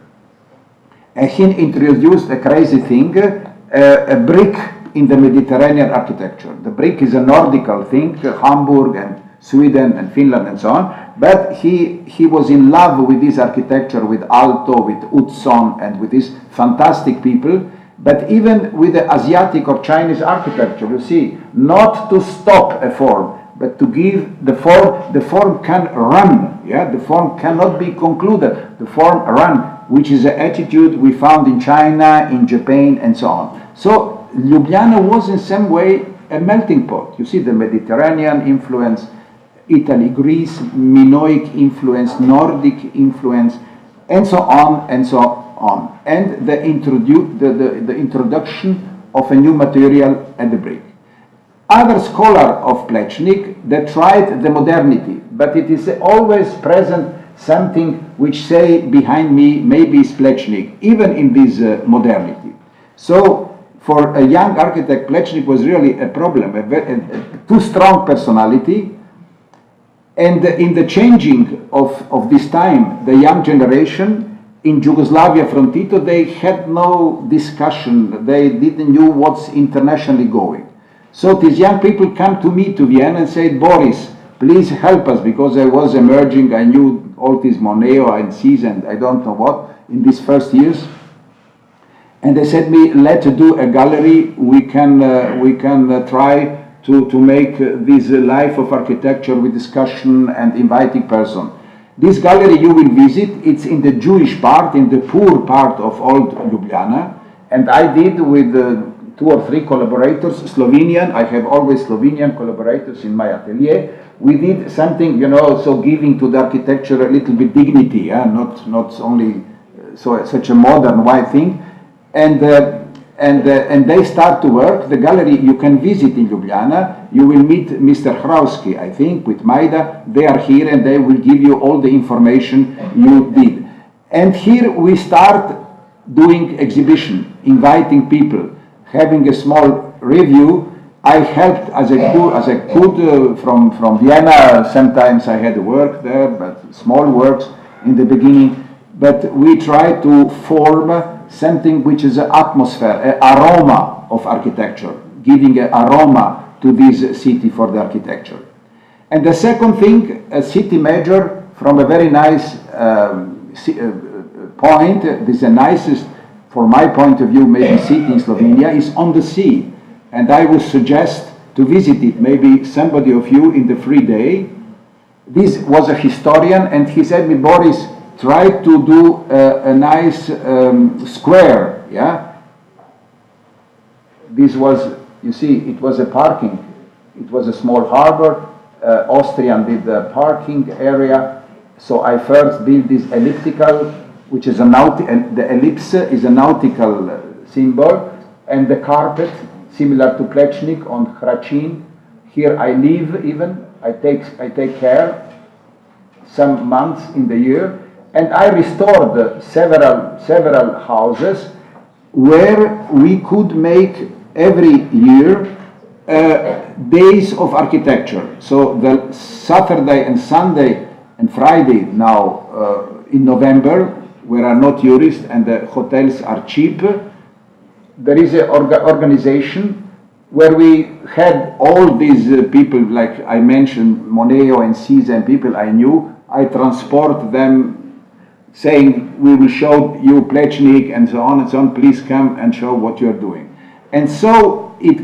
And he introduced a crazy thing, a brick in the Mediterranean architecture. The brick is a Nordical thing, Hamburg and Sweden and Finland and so on, but he was in love with this architecture, with Aalto, with Utzon, and with these fantastic people, but even with the Asiatic or Chinese architecture, you see, not to stop a form, but to give the form can run, yeah, the form cannot be concluded, the form run, which is an attitude we found in China, in Japan, and so on. So Ljubljana was in some way a melting pot. You see the Mediterranean influence, Italy, Greece, Minoic influence, Nordic influence, and so on and so on. And the introduction of a new material at the brick. Other scholar of Plečnik, they tried the modernity, but it is always present something which say behind me maybe is Plečnik, even in this modernity. So for a young architect, Plečnik was really a problem, a too strong personality. And in the changing of this time, the young generation in Yugoslavia from Tito, they had no discussion. They didn't know what's internationally going. So these young people come to me to Vienna and say, Boris, please help us, because I was emerging. I knew all this Moneo and Cis and I don't know what in these first years. And they said me, let's do a gallery. We can try to make this life of architecture with discussion and inviting person. This gallery you will visit, it's in the Jewish part, in the poor part of old Ljubljana, and I did with 2 or 3 collaborators, Slovenian. I have always Slovenian collaborators in my atelier. We did something, so giving to the architecture a little bit dignity, not only such a modern white thing, and they start to work. The gallery you can visit in Ljubljana. You will meet Mr. Hrauski, I think, with Maida. They are here and they will give you all the information you did. And here we start doing exhibition, inviting people, having a small review. I helped as I could from Vienna. Sometimes I had work there, but small works in the beginning. But we try to form something which is an atmosphere, an aroma of architecture, giving an aroma to this city for the architecture. And the second thing, a city major from a very nice point, this is the nicest, from my point of view, maybe city in Slovenia, is on the sea. And I would suggest to visit it, maybe somebody of you in the free day. This was a historian, and he said me, Boris, try to do a nice square, yeah? This was, you see, it was a parking. It was a small harbor. Austrian did the parking area. So I first built this elliptical, which is the ellipse is a nautical symbol, and the carpet, similar to Plečnik on Hracin. Here I live even, I take care some months in the year, and I restored several houses where we could make every year days of architecture. So the Saturday and Sunday and Friday now in November, where are no tourists and the hotels are cheap, there is an organization where we had all these people, like I mentioned, Moneo and Cis and people I knew. I transport them saying, we will show you Plečnik and so on and so on, please come and show what you're doing. And so we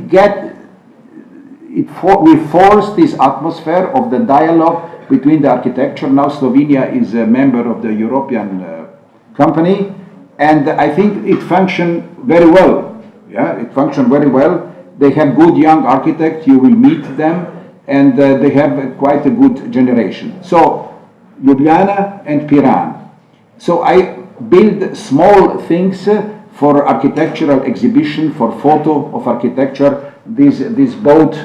forced this atmosphere of the dialogue between the architecture. Now Slovenia is a member of the European company, and I think it functioned very well. Yeah, it functioned very well. They have good young architects, you will meet them, and they have quite a good generation. So, Ljubljana and Piran. So I build small things for architectural exhibition, for photo of architecture, this boat,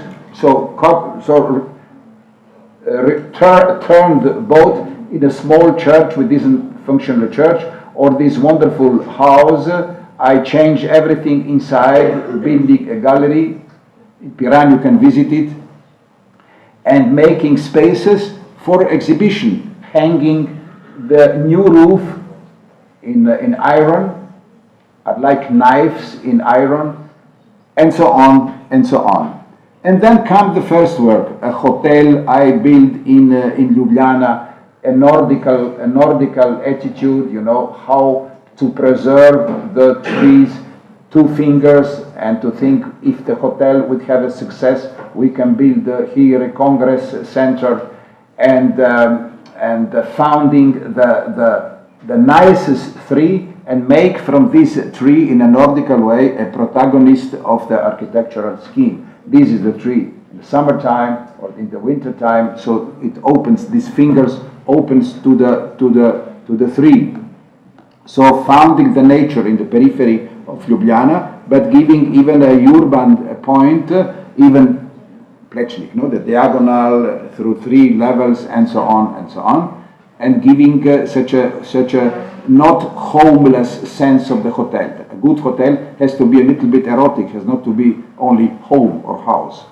turned boat in a small church which isn't functional church, or this wonderful house. I change everything inside, building a gallery. In Piran you can visit it, and making spaces for exhibition, hanging the new roof in iron, like knives in iron, and so on and so on. And then come the first work, a hotel I built in Ljubljana, a Nordical attitude, you know, how to preserve the trees, 2 fingers, and to think if the hotel would have a success, we can build here a congress center, and founding the nicest tree, and make from this tree in a Nordical way a protagonist of the architectural scheme. This is the tree in the summertime or in the winter time, so it opens, these fingers opens to the tree. So founding the nature in the periphery of Ljubljana, but giving even a urban point, even Plečnik, no, the diagonal through 3 levels and so on, and giving such a not homeless sense of the hotel. A good hotel has to be a little bit erotic, has not to be only home or house.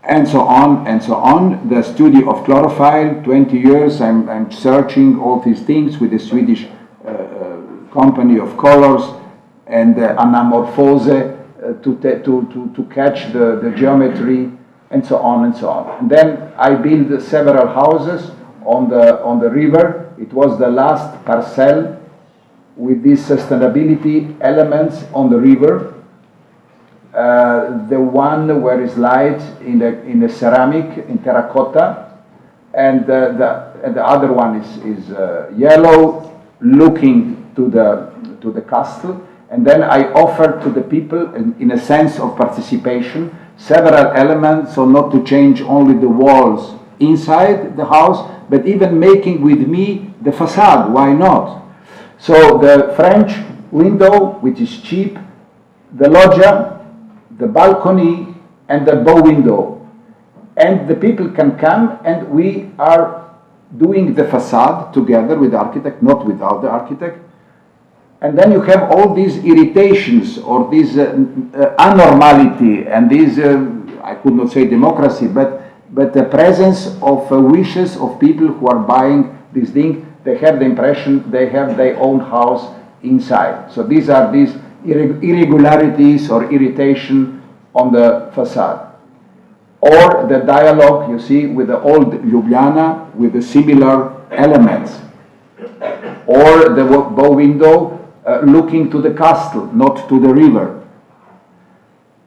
And so on and so on. The studio of chlorophyll, 20 years, I'm searching all these things with the Swedish company of colors and anamorphose to catch the geometry, and so on and so on. And then I built several houses on the river. It was the last parcel with these sustainability elements on the river. The one where is light in the ceramic, in terracotta, and the other one is yellow, looking to the castle. And then I offered to the people, in a sense of participation, several elements, so not to change only the walls inside the house, but even making with me the facade. Why not? So the French window, which is cheap, the loggia, the balcony, and the bow window. And the people can come, and we are doing the facade together with the architect, not without the architect. And then you have all these irritations, or this anormality, and this, I could not say democracy, but the presence of wishes of people who are buying this thing. They have the impression they have their own house inside. So these are these irregularities or irritation on the facade. Or the dialogue, you see, with the old Ljubljana, with the similar elements. Or the bow window looking to the castle, not to the river.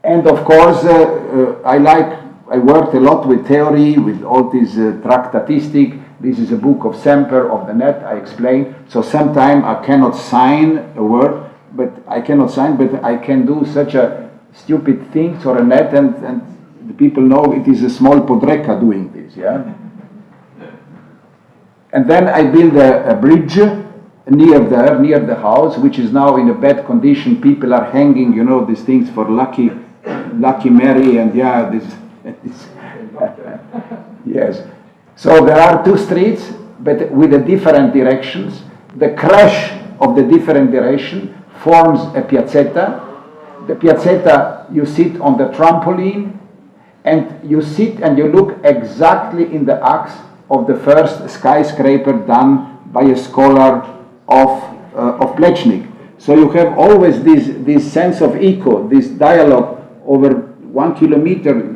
And of course, I worked a lot with theory, with all this tractatistic. This is a book of Semper, of the net, I explained. So sometimes I cannot sign a word, but I can do such a stupid thing or a net, and the people know it is a small Podrecca doing this, yeah? And then I build a bridge near the house, which is now in a bad condition. People are hanging, you know, these things for Lucky Mary, and yeah, this yes. So there are 2 streets, but with the different directions. The crash of the different direction forms a piazzetta. The piazzetta, you sit on the trampoline, and you sit and you look exactly in the axe of the first skyscraper done by a scholar of Plečnik. So you have always this sense of echo, this dialogue over 1 kilometer.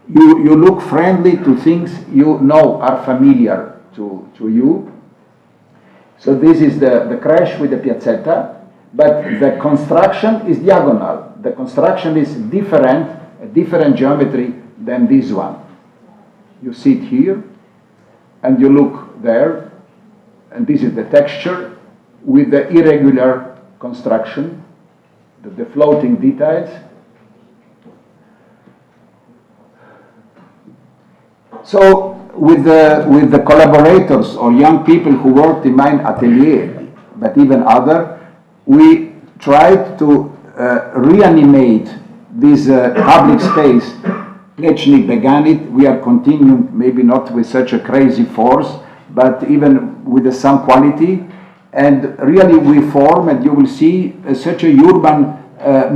You look friendly to things you know are familiar to you, So this is the crash with the piazzetta, but the construction is diagonal. The construction is different, a different geometry than this one. You see it here, and you look there, and this is the texture with the irregular construction, the floating details. So with the collaborators or young people who worked in my atelier, but even other, we tried to reanimate this public space. Plečnik began it. We are continuing, maybe not with such a crazy force, but even with some quality. And really we form, and you will see such a urban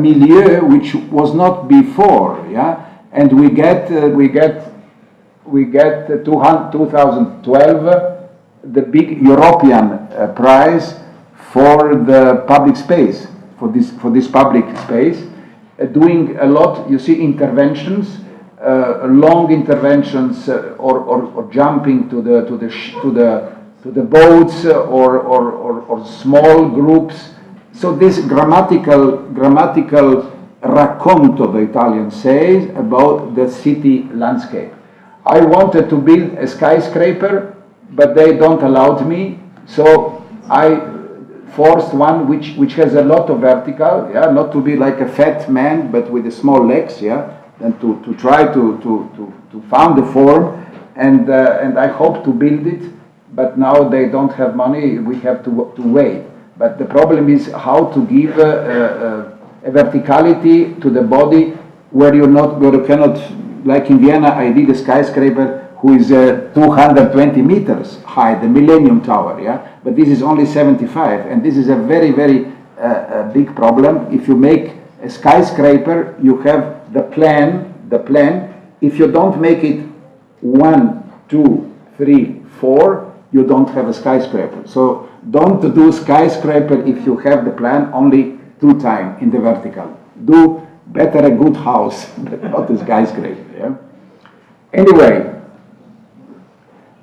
milieu which was not before, yeah. And we get 2012 the big European prize for the public space, for this public space, doing a lot. You see interventions. Long interventions or jumping to the boats or small groups. So this grammatical racconto, the Italian says, about the city landscape. I wanted to build a skyscraper, but they don't allow me. So I forced one which has a lot of vertical, yeah, not to be like a fat man, but with the small legs, yeah. And to try to found the form, and I hope to build it, but now they don't have money. We have to wait. But the problem is how to give a verticality to the body where you cannot, like in Vienna, I did a skyscraper who is 220 meters high, the Millenium Tower, yeah. But this is only 75, and this is a very big problem. If you make a skyscraper, you have the plan. If you don't make it 1, 2, 3, 4, you don't have a skyscraper. So don't do skyscraper if you have the plan only 2 times in the vertical. Do better a good house, but not a skyscraper. Yeah? Anyway,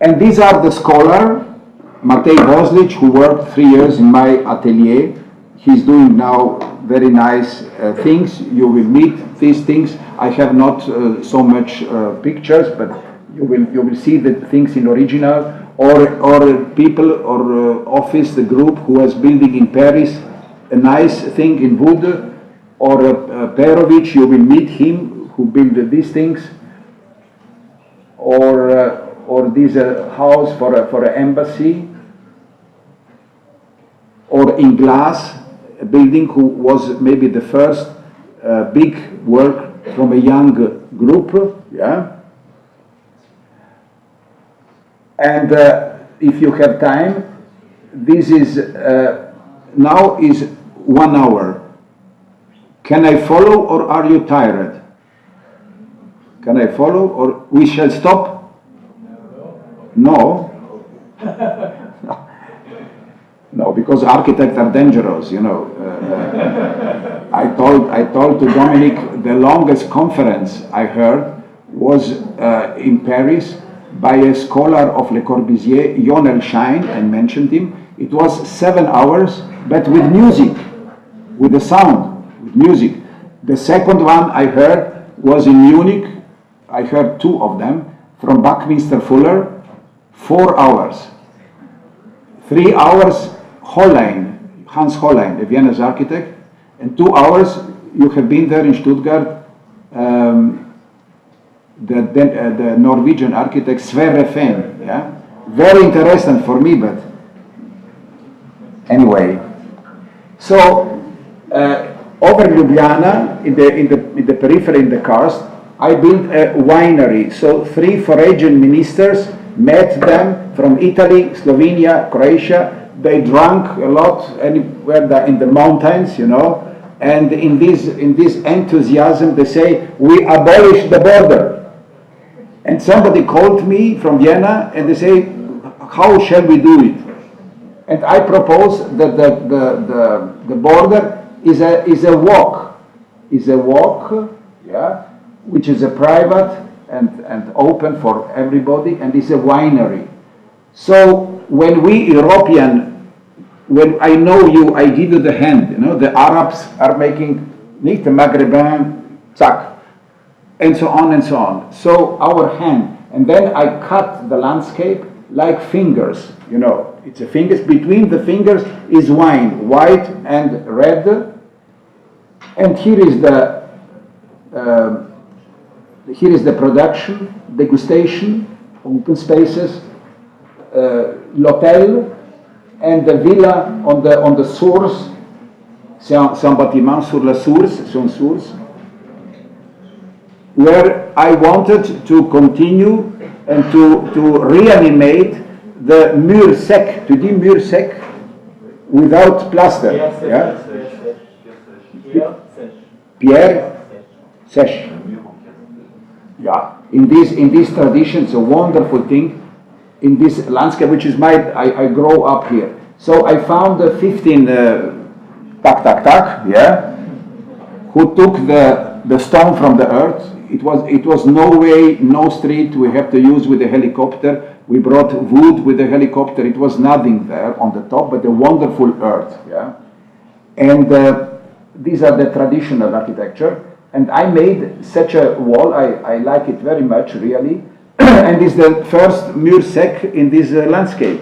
and these are the scholar, Matej Vozlic, who worked 3 years in my atelier. He's doing now very nice things. You will meet these things. I have not so much pictures, but you will see the things in original. Or people or office, the group who was building in Paris a nice thing in wood. Or Perovic, you will meet him who built these things. Or this house for an embassy. Or in glass, a building who was maybe the first big work from a young group, yeah. And if you have time, this is now is 1 hour. Can I follow, or are you tired? Can I follow, or we shall stop? No. No, because architects are dangerous, you know. I told to Dominic the longest conference I heard was in Paris by a scholar of Le Corbusier, Jonel Schein, I mentioned him. It was 7 hours, but with music, with the sound, with music. The second one I heard was in Munich. I heard 2 of them from Buckminster Fuller, 4 hours. 3 hours, Hollein, Hans Hollein, a Viennese architect, and 2 hours you have been there in Stuttgart, the Norwegian architect Sverre Fehn, yeah? Very interesting for me, but anyway. So over Ljubljana, in the periphery, in the karst, I built a winery. So 3 foreign ministers met them from Italy, Slovenia, Croatia. They drank a lot anywhere in the mountains, you know, and in this enthusiasm they say, we abolish the border. And somebody called me from Vienna and they say, how shall we do it? And I propose that the border is a walk, yeah, which is a private and open for everybody, and is a winery. So when we European when I know you, I give you the hand. You know, the Arabs are making, nicht the Maghrébin, zack, and so on and so on. So our hand, and then I cut the landscape like fingers. You know, it's a fingers. Between the fingers is wine, white and red. And here is the production, degustation, open spaces, l'hôtel, and the villa on the source. C'est un bâtiment sur la source, where I wanted to continue and to reanimate the mur sec. Tu dis mur sec without plaster. Yeah? Pierre sèche. Yeah. In this tradition, it's a wonderful thing. In this landscape, which is I grow up here. So I found 15 who took the stone from the earth. It was no way, no street we have to use with a helicopter. We brought wood with a helicopter. It was nothing there on the top, but a wonderful earth. Yeah, and these are the traditional architecture. And I made such a wall. I like it very much, really. And it's the first mur sec in this landscape.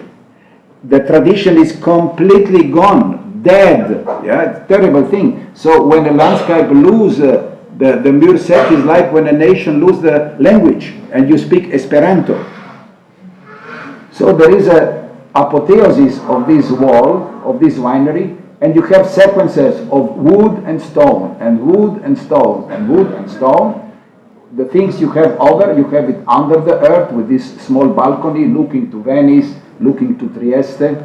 The tradition is completely gone, dead. Yeah, it's a terrible thing. So when a landscape loses the mur sec, is like when a nation loses the language and you speak Esperanto. So there is a apotheosis of this wall, of this winery, and you have sequences of wood and stone, and wood and stone, and wood and stone. The things you have you have it under the earth with this small balcony looking to Venice, looking to Trieste.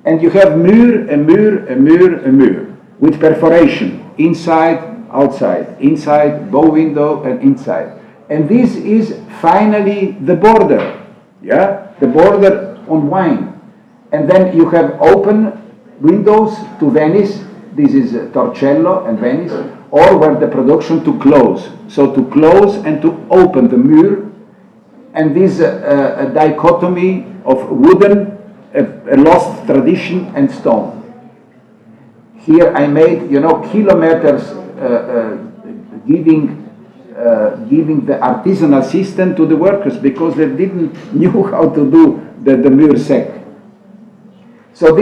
And you have mur, a mur, a mur, a mur, with perforation, inside, outside, inside, bow window, and inside. And this is finally the border, yeah? The border on wine. And then you have open windows to Venice. This is Torcello and Venice, or where the production to close. So to close and to open the mur, and this a dichotomy of wooden, a lost tradition, and stone. Here I made, kilometers giving the artisanal system to the workers because they didn't knew how to do the mur sec. So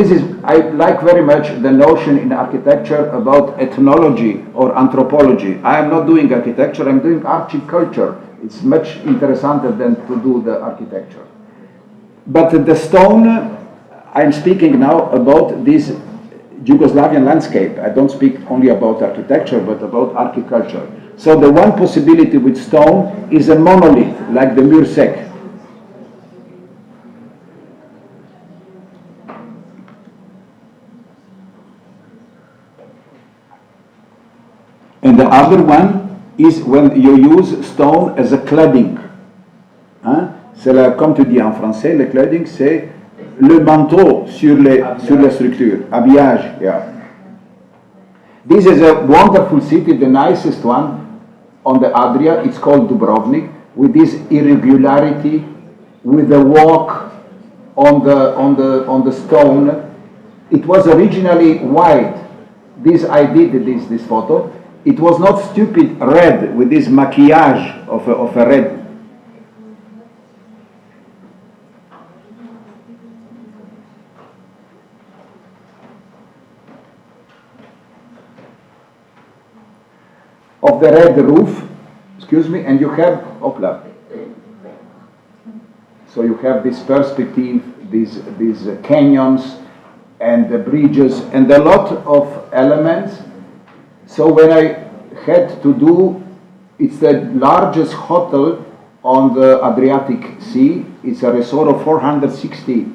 I like very much the notion in architecture about ethnology or anthropology. I am not doing architecture, I'm doing archiculture. It's much interessanter than to do the architecture. But the stone, I'm speaking now about this Yugoslavian landscape. I don't speak only about architecture, but about archiculture. So the one possibility with stone is a monolith, like the mur sec. And the other one is when you use stone as a cladding. Hein? Comme tu dis en français, le cladding, c'est le manteau sur la structure, habillage. Yeah. This is a wonderful city, the nicest one on the Adria. It's called Dubrovnik, with this irregularity, with the walk on the stone. It was originally white. I did this photo. It was not stupid red with this maquillage of a red. Of the red roof, excuse me, and you have, so you have this perspective, these canyons and the bridges and a lot of elements. So when I had to do, it's the largest hotel on the Adriatic Sea. It's a resort of 460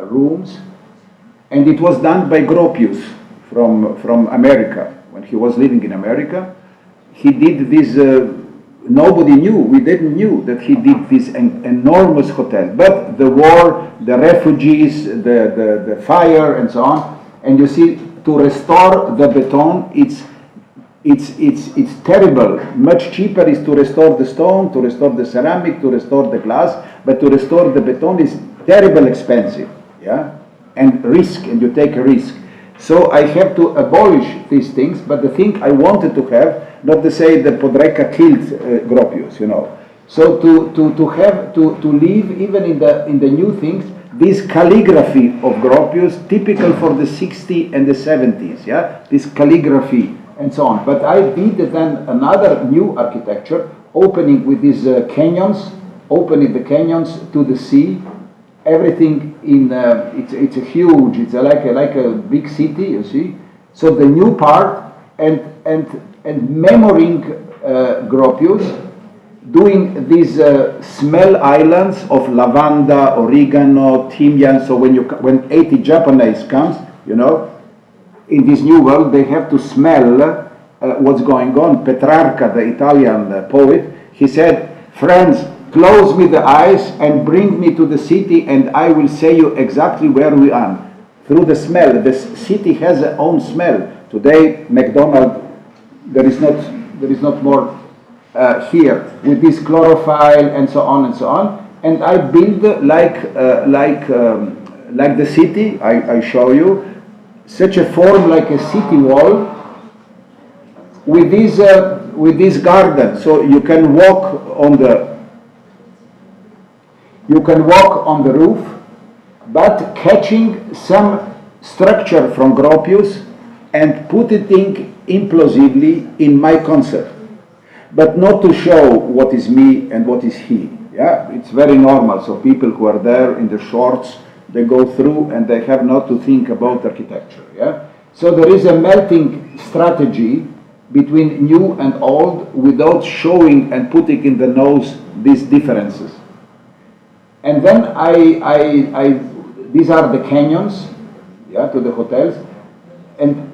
rooms, and it was done by Gropius from America. When he was living in America, he did this. Nobody knew. We didn't knew that he did this enormous hotel. But the war, the refugees, the fire, and so on. And you see, to restore the beton, it's terrible. Much cheaper is to restore the stone, to restore the ceramic, to restore the glass, but to restore the beton is terrible expensive. Yeah. and risk, and you take a risk. So I have to abolish these things, but the thing I wanted to have, not to say that Podrecca killed Gropius, you know. So to leave even in the new things, this calligraphy of Gropius, typical for the 60s and the 70s, yeah, this calligraphy and so on. But I did then another new architecture, opening with these canyons, opening the canyons to the sea. Everything in it's a huge, it's like a big city, you see. So the new part and memorying Gropius, doing these smell islands of lavanda, oregano, thymian. So when 80 Japanese comes, you know, in this new world, they have to smell what's going on. Petrarca, the Italian poet, he said, "Friends, close me the eyes and bring me to the city, and I will say you exactly where we are." Through the smell, the city has its own smell. Today, McDonald's, there is not more here with this chlorophyll and so on and so on. And I build like the city. I show you such a form like a city wall with this garden. So you can walk on the roof, but catching some structure from Gropius and put it implosively in my concept, but not to show what is me and what is he. Yeah, it's very normal. So people who are there in the shorts, they go through and they have not to think about architecture. Yeah, so there is a melting strategy between new and old without showing and putting in the nose these differences. And then these are the canyons, yeah, to the hotels, and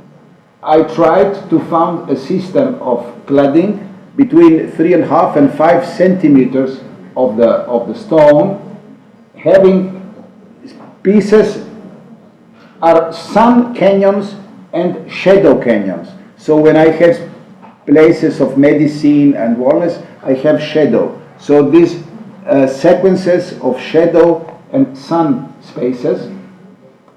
I tried to find a system of cladding between 3.5 and 5 centimeters of the stone, having pieces are sun canyons and shadow canyons. So when I have places of medicine and wellness, I have shadow. So these sequences of shadow and sun spaces,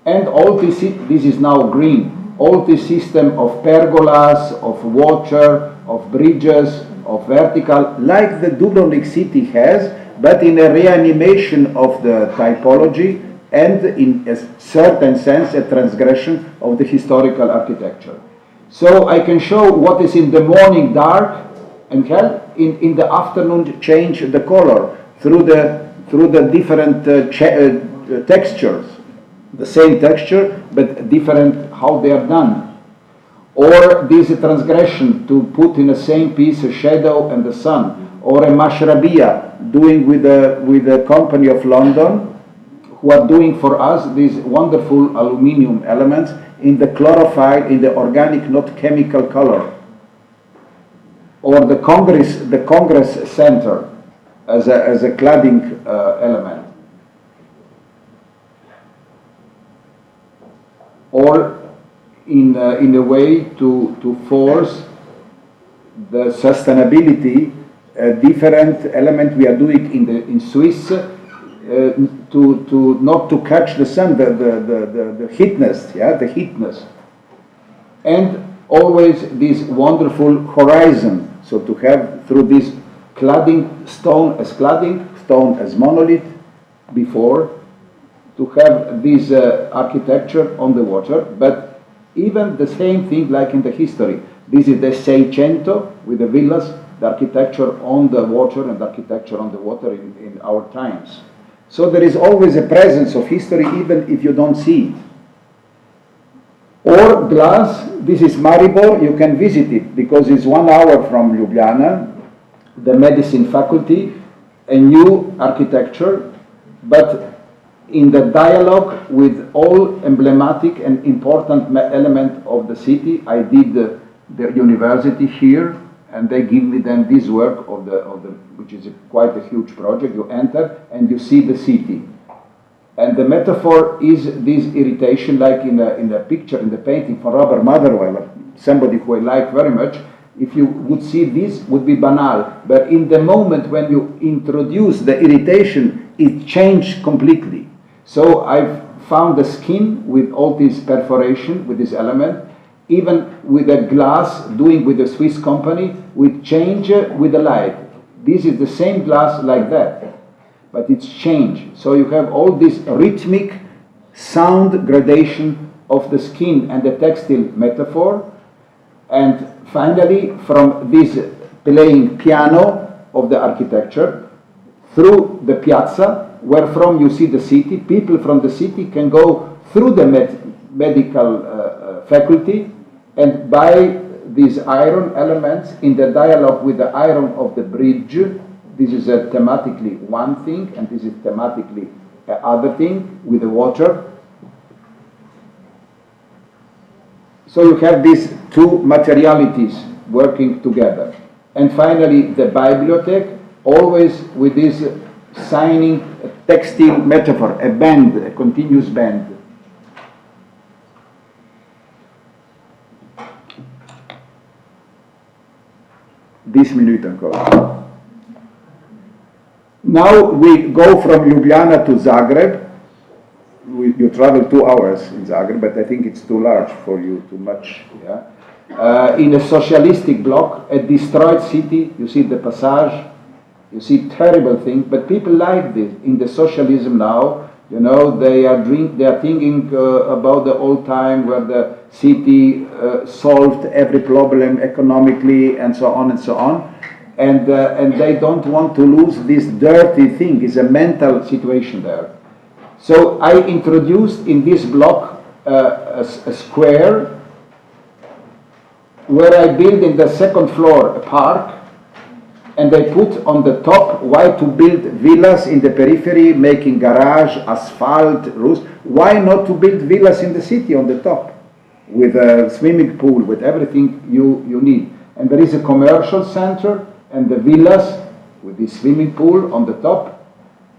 and all this is now green. All this system of pergolas, of water, of bridges, of vertical, like the Dubrovnik city has, but in a reanimation of the typology and in a certain sense a transgression of the historical architecture. So I can show what is in the morning dark and in the afternoon change the color through the different textures. The same texture, but different how they are done. Or this transgression to put in the same piece a shadow and the sun. Or a mashrabia doing with the Company of London, who are doing for us these wonderful aluminium elements in the chlorophyll, in the organic, not chemical color. Or the Congress Center as a cladding element. Or in a way to force the sustainability, different element we are doing in Swiss to not to catch the sun, the heatness, yeah, the heatness, and always this wonderful horizon. So to have through this cladding, stone as monolith before. To have this architecture on the water, but even the same thing like in the history. This is the Seicento with the villas, the architecture on the water and the architecture on the water in our times. So there is always a presence of history even if you don't see it. Or glass, this is Maribor, you can visit it because it's 1 hour from Ljubljana, the medicine faculty, a new architecture, but in the dialogue with all emblematic and important element of the city. I did the university here, and they give me then this work of the which is quite a huge project. You enter and you see the city, and the metaphor is this irritation, like in the picture, in the painting from Robert Motherwell, somebody who I like very much. If you would see this, would be banal, but in the moment when you introduce the irritation, it changed completely. So I've found the skin with all this perforation, with this element, even with a glass, doing with a Swiss company, with change with the light. This is the same glass like that, but it's changed. So you have all this rhythmic sound gradation of the skin and the textile metaphor. And finally, from this playing piano of the architecture, through the piazza, where from you see the city, people from the city can go through the medical faculty and buy these iron elements in the dialogue with the iron of the bridge. This is a thematically one thing, and this is thematically other thing with the water. So you have these two materialities working together. And finally, the bibliothèque, always with this signing textile metaphor, a band, a continuous band. 10 minutes encore. Now we go from Ljubljana to Zagreb. You travel 2 hours in Zagreb, but I think it's too large for you, too much. Yeah? In a socialistic bloc, a destroyed city, you see the passage, you see terrible things, but people like this. In the socialism now, you know, they are thinking about the old time where the city solved every problem economically and so on and so on. And they don't want to lose this dirty thing. It's a mental situation there. So I introduced in this block a square where I build in the second floor a park, and I put on the top why to build villas in the periphery, making garage, asphalt, roofs. Why not to build villas in the city on the top with a swimming pool, with everything you need. And there is a commercial center and the villas with the swimming pool on the top.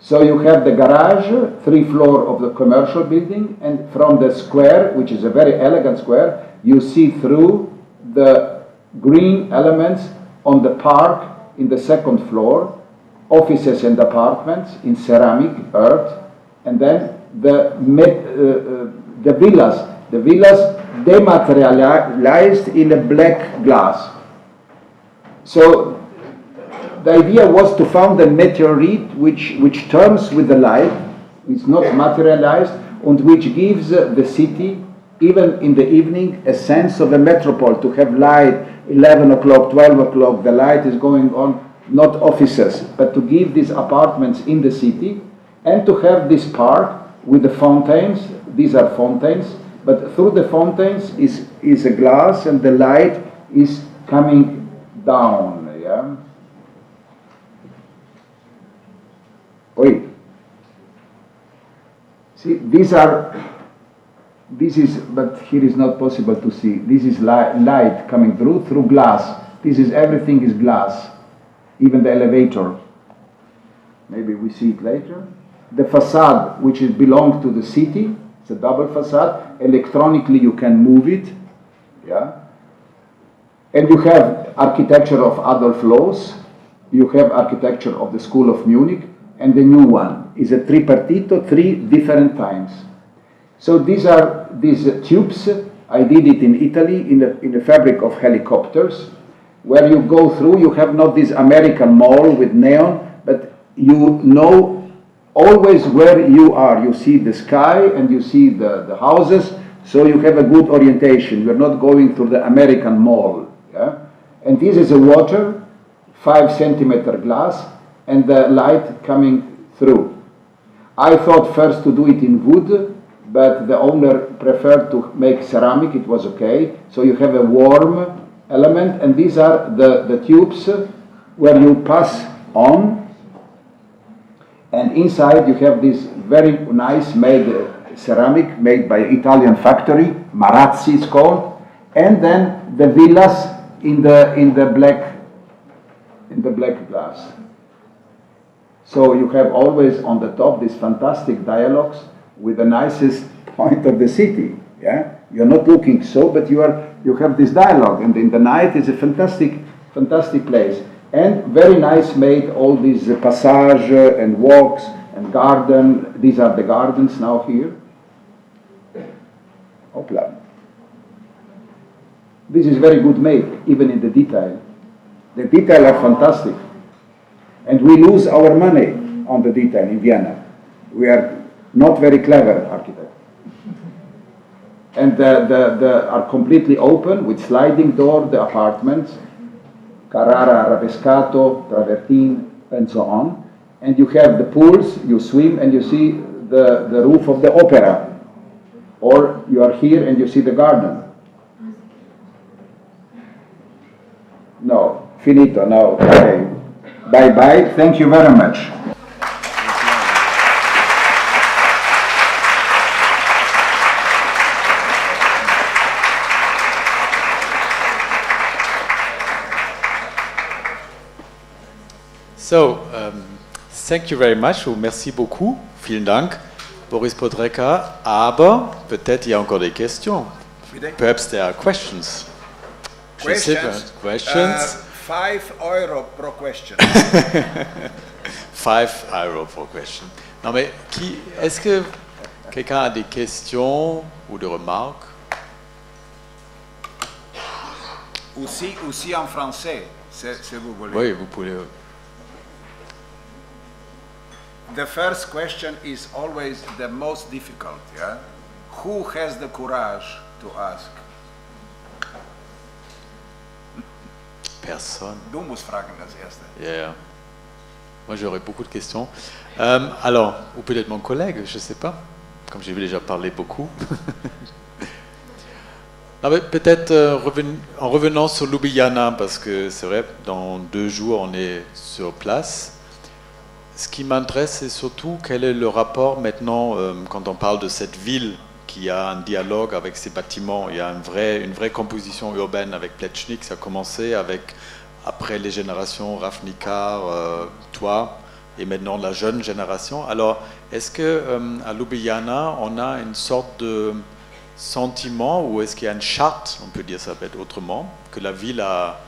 So you have the garage, 3 floors of the commercial building, and from the square, which is a very elegant square, you see through the green elements on the park in the second floor, offices and apartments in ceramic, earth, and then the villas. The villas dematerialized in a black glass. So the idea was to find a meteorite which turns with the light, it's not materialized, and which gives the city, even in the evening, a sense of a metropole, to have light, 11 o'clock, 12 o'clock, the light is going on, not offices, but to give these apartments in the city, and to have this park with the fountains. These are fountains, but through the fountains is a glass, and the light is coming down. Yeah. Wait. See, this is, but here is not possible to see. This is light coming through glass. This is, everything is glass, even the elevator. Maybe we see it later. The facade, which belongs to the city, it's a double facade. Electronically, you can move it. Yeah. And you have architecture of Adolf Loos. You have architecture of the School of Munich. And the new one is a tripartito, 3 different times. So these are these tubes. I did it in Italy in the fabric of helicopters, where you go through. You have not this American mall with neon, but you know always where you are. You see the sky and you see the houses, so you have a good orientation. You are not going through the American mall. Yeah? And this is a water, 5 centimeter glass, and the light coming through. I thought first to do it in wood, but the owner preferred to make ceramic. It was okay. So you have a warm element, and these are the tubes where you pass on. And inside you have this very nice made ceramic made by Italian factory, Marazzi it's called, and then the villas in the black glass. So you have always on the top these fantastic dialogues with the nicest point of the city. Yeah, you're not looking so, but you have this dialogue, and in the night is a fantastic place. And very nice made all these passage and walks and garden. These are the gardens now here. plan. This is very good made, even in the detail. The detail are fantastic. And we lose our money on the detail in Vienna. We are not very clever architects. And the are completely open with sliding door, the apartments, Carrara, Arabescato, Travertine, and so on. And you have the pools, you swim and you see the roof of the opera. Or you are here and you see the garden. No, finito, no, okay. Bye-bye, thank you very much. So, thank you very much, ou merci beaucoup, vielen Dank, Boris Podrecca, aber peut-être il y a encore des questions. Perhaps there are questions. Questions? 5 euro per question. 5 euro per question. Non mais, est-ce que quelqu'un a des questions ou des remarques? Aussi en français, si vous voulez. Oui, vous pouvez. The first question is always the most difficult, yeah? Who has the courage to ask? Personne. Du musst fragen als Erste. Yeah. Moi, j'aurais beaucoup de questions. Alors, ou peut-être mon collègue, je ne sais pas, comme j'ai déjà parlé beaucoup. Non, mais peut-être en revenant sur Ljubljana, parce que c'est vrai, dans 2 jours, on est sur place. Ce qui m'intéresse, c'est surtout quel est le rapport maintenant, quand on parle de cette ville qui a un dialogue avec ses bâtiments. Il y a une vraie composition urbaine avec Plečnik. Ça a commencé après les générations Ravnikar, toi, et maintenant la jeune génération. Alors, est-ce qu'à Ljubljana, on a une sorte de sentiment, ou est-ce qu'il y a une charte, on peut dire ça peut être autrement, que la ville a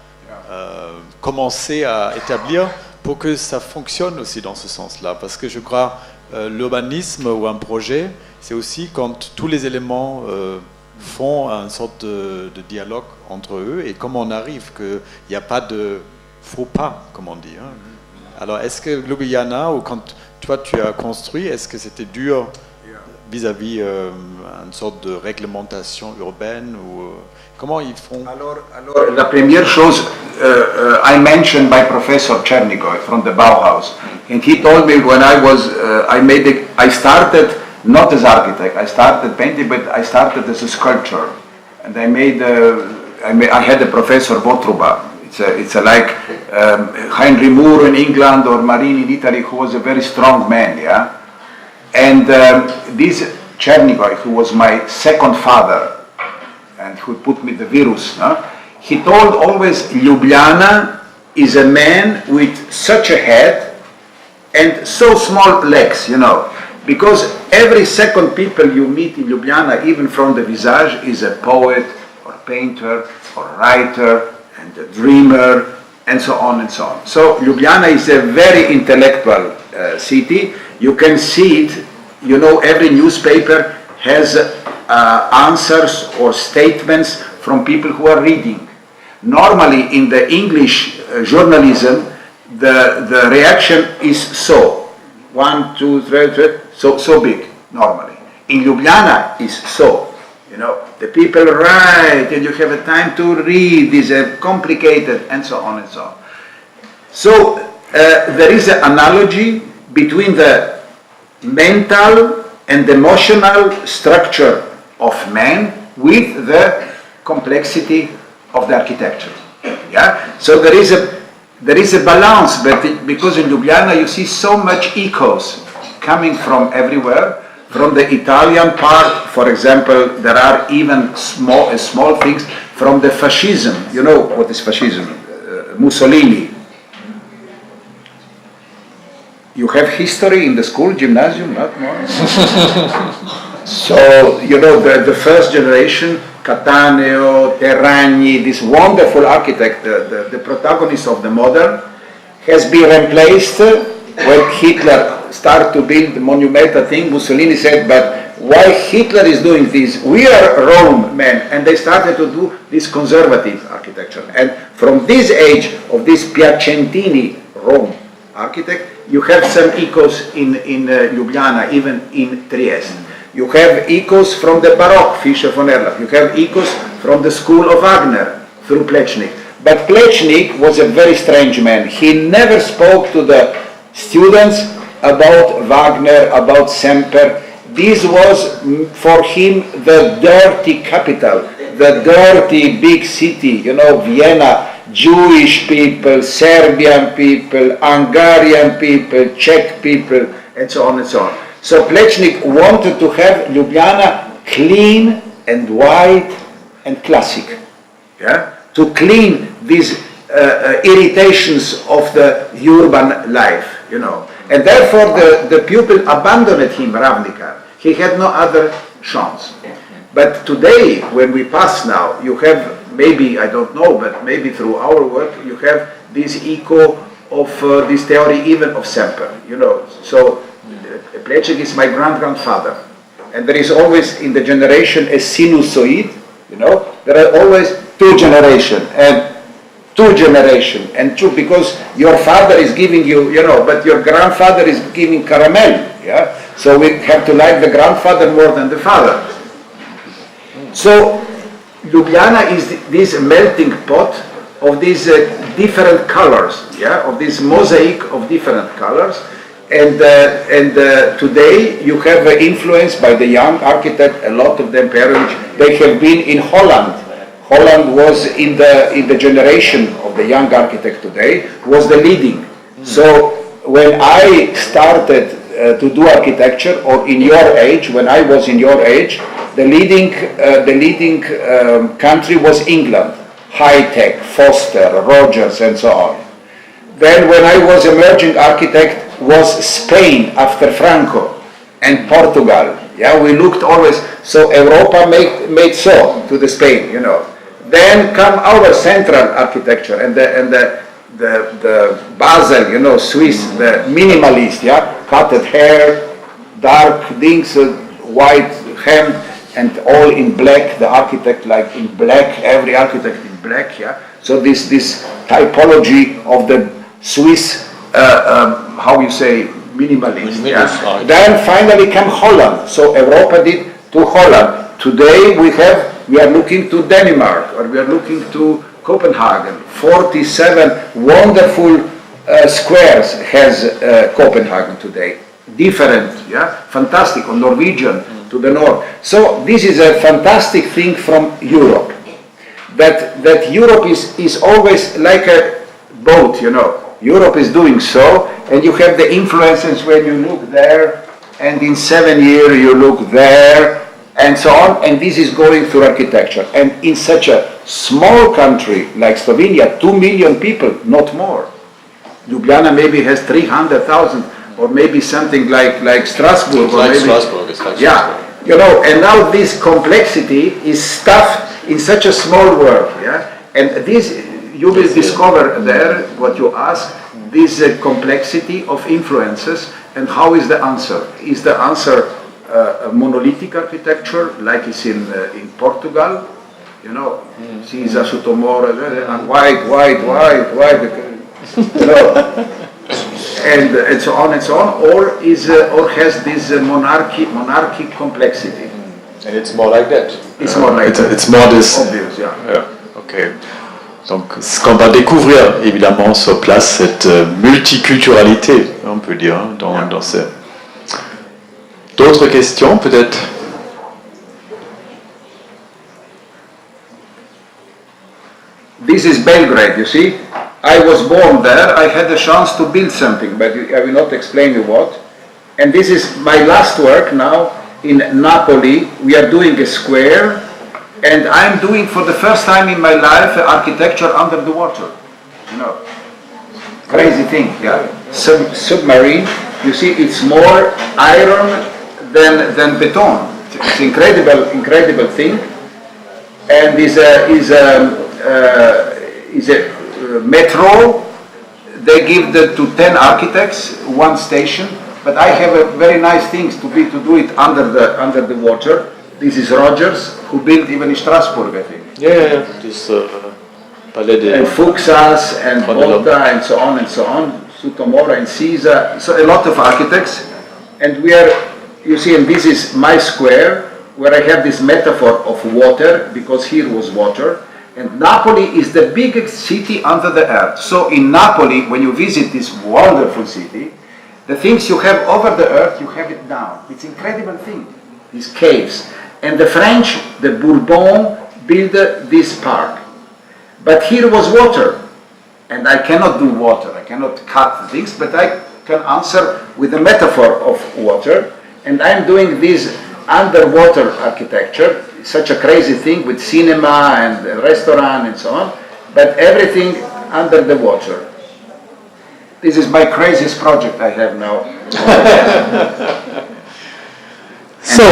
commencé à établir pour que ça fonctionne aussi dans ce sens-là? Parce que je crois l'urbanisme ou un projet, c'est aussi quand tous les éléments font une sorte de dialogue entre eux, et comment on arrive qu'il n'y a pas de faux pas, comme on dit. Hein. Alors, est-ce que Ljubljana, ou quand toi tu as construit, est-ce que c'était dur vis-à-vis une sorte de réglementation urbaine, ou comment ils font? Alors, la première chose, I mentioned by Professor Chernigov from the Bauhaus, and he told me when I started not as architect, I started painting, but I started as a sculptor, and I had a professor Votruba. It's like Henry Moore in England or Marini in Italy, who was a very strong man, yeah. And this Chernigov, who was my second father, and who put me the virus, he told always Ljubljana is a man with such a head and so small legs, you know, because every second people you meet in Ljubljana, even from the visage, is a poet or painter or writer and a dreamer and so on and so on. So Ljubljana is a very intellectual city. You can see it, you know, every newspaper has answers or statements from people who are reading. Normally in the English journalism, the reaction is so, 1, 2, 3, so big, normally. In Ljubljana is so, you know, the people write and you have a time to read, is complicated and so on and so on. So there is an analogy between the mental and emotional structure of man with the complexity of the architecture. Yeah. So there is a balance, but because in Ljubljana you see so much echoes coming from everywhere. From the Italian part, for example, there are even small things from the fascism. You know what is fascism? Mussolini. You have history in the school, gymnasium, not more? So, you know, the first generation, Cattaneo, Terragni, this wonderful architect, the protagonist of the modern, has been replaced when Hitler started to build the monumental thing. Mussolini said, but why Hitler is doing this. We are Rome men, and they started to do this conservative architecture. And from this age of this Piacentini Rome architect, you have some echoes in Ljubljana, even in Trieste. You have echoes from the Baroque, Fischer von Erlach. You have echoes from the school of Wagner through Plečnik. But Plečnik was a very strange man. He never spoke to the students about Wagner, about Semper. This was for him the dirty capital, the dirty big city, Vienna, Jewish people, Serbian people, Hungarian people, Czech people, and so on and so on. So Plečnik wanted to have Ljubljana clean and white and classic, to clean these irritations of the urban life, And therefore the pupil abandoned him, Ravnica. He had no other chance. But today, when we pass now, you have maybe, I don't know, but maybe through our work, you have this echo of this theory even of Semper, So Plečnik is my grandfather. And there is always in the generation a sinusoid, there are always two generations, and two, because your father is giving you, but your grandfather is giving caramel, So we have to like the grandfather more than the father. So Ljubljana is this melting pot of these different colors, of this mosaic of different colors. And today you have influence by the young architect, a lot of them parents, they have been in Holland. Holland was in the generation of the young architect today, was the leading. So when I started to do architecture, or in your age, when I was in your age, the leading country was England, high-tech, Foster, Rogers, and so on. Then when I was emerging architect, was Spain after Franco, and Portugal. We looked always, so Europa made so to the Spain, Then come our central architecture and the Basel, Swiss, the minimalist, cutted hair, dark things, white hem, and all in black. The architect like in black, every architect in black, So this typology of the Swiss, how you say, minimalist. Then finally came Holland. So Europa did to Holland. Today we are looking to Denmark, or we are looking to Copenhagen. 47 wonderful squares has Copenhagen today. Different, fantastic, on Norwegian to the north. So this is a fantastic thing from Europe. That Europe is always like a boat, Europe is doing so, and you have the influences when you look there, and in 7 years you look there, and so on, and this is going through architecture. And in such a small country like Slovenia, 2 million people, not more. Ljubljana maybe has 300,000, or maybe something like Strasbourg. Or maybe, Strasbourg, it's like Strasbourg. And now this complexity is stuffed in such a small world, And this, you will discover there, what you ask, this complexity of influences, and how is the answer? Is the answer a monolithic architecture, like it's in Portugal? Caesar, Sotomayor, and white, and so on and so on, or has this monarchic complexity? And it's more like that. It's more like that. It's more this. Obvious, Ok. Donc, ce qu'on va découvrir évidemment sur place, cette multiculturalité, on peut dire, dans ces. D'autres questions, peut-être? This is Belgrade, you see. I was born there. I had a chance to build something, but I will not explain you what. And this is my last work now in Napoli. We are doing a square, and I'm doing for the first time in my life architecture under the water. Crazy thing, submarine. You see, it's more iron than beton. It's incredible thing. And is a metro. They give to 10 architects one station. but I have a very nice things to do it under the water. This is Rogers, who built even in Strasbourg, I think. Yeah. This Palais des... And Fuchsas and Volta and so on, Sotomora and Caesar, so a lot of architects. And we are, you see, and this is my square, where I have this metaphor of water, because here was water. And Napoli is the biggest city under the earth. So in Napoli, when you visit this wonderful city, the things you have over the earth, you have it down. It's an incredible thing, these caves. And the French, the Bourbon, built this park. But here was water. And I cannot do water, I cannot cut things, but I can answer with a metaphor of water. And I'm doing this underwater architecture, such a crazy thing with cinema and a restaurant and so on, but everything under the water. This is my craziest project I have now. So,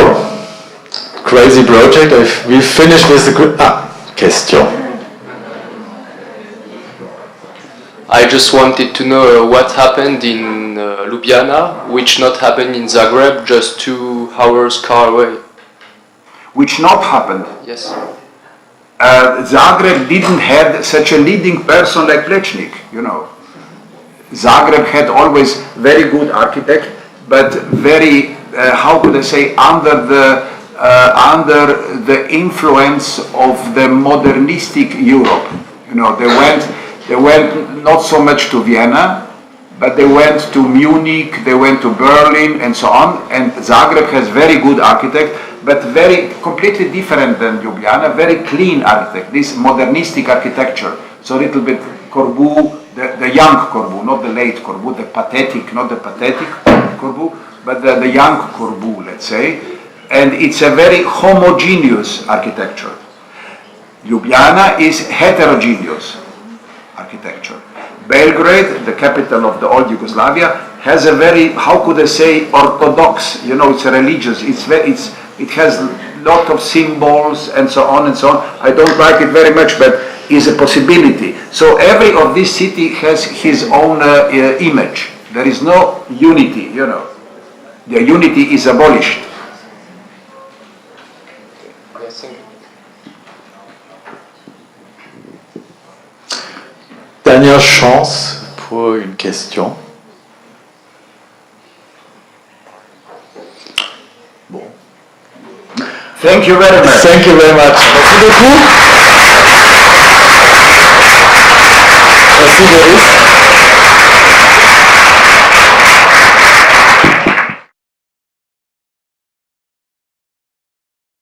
crazy project. We finished with the question. I just wanted to know what happened in Ljubljana, which not happened in Zagreb, just 2 hours car away. Which not happened. Yes. Zagreb didn't have such a leading person like Plečnik, you know. Zagreb had always very good architect, but very, how could I say, under the influence of the modernistic Europe. You know, they went not so much to Vienna, but they went to Munich, they went to Berlin and so on, and Zagreb has very good architect, but very completely different than Ljubljana, very clean architect, this modernistic architecture. So a little bit Corbu, the young Corbu, not the late Corbu, not the pathetic Corbu, but the young Corbu, let's say. And it's a very homogeneous architecture. Ljubljana is heterogeneous architecture. Belgrade, the capital of the old Yugoslavia, has a very, how could I say, orthodox, you know, it's a religious, it has a lot of symbols and so on and so on. I don't like it very much, but is a possibility. So every of this city has his own image. There is no unity, you know. The unity is abolished. Dernière chance pour une question. Bon. Thank you very much. Thank you very much. Merci beaucoup. Merci Boris.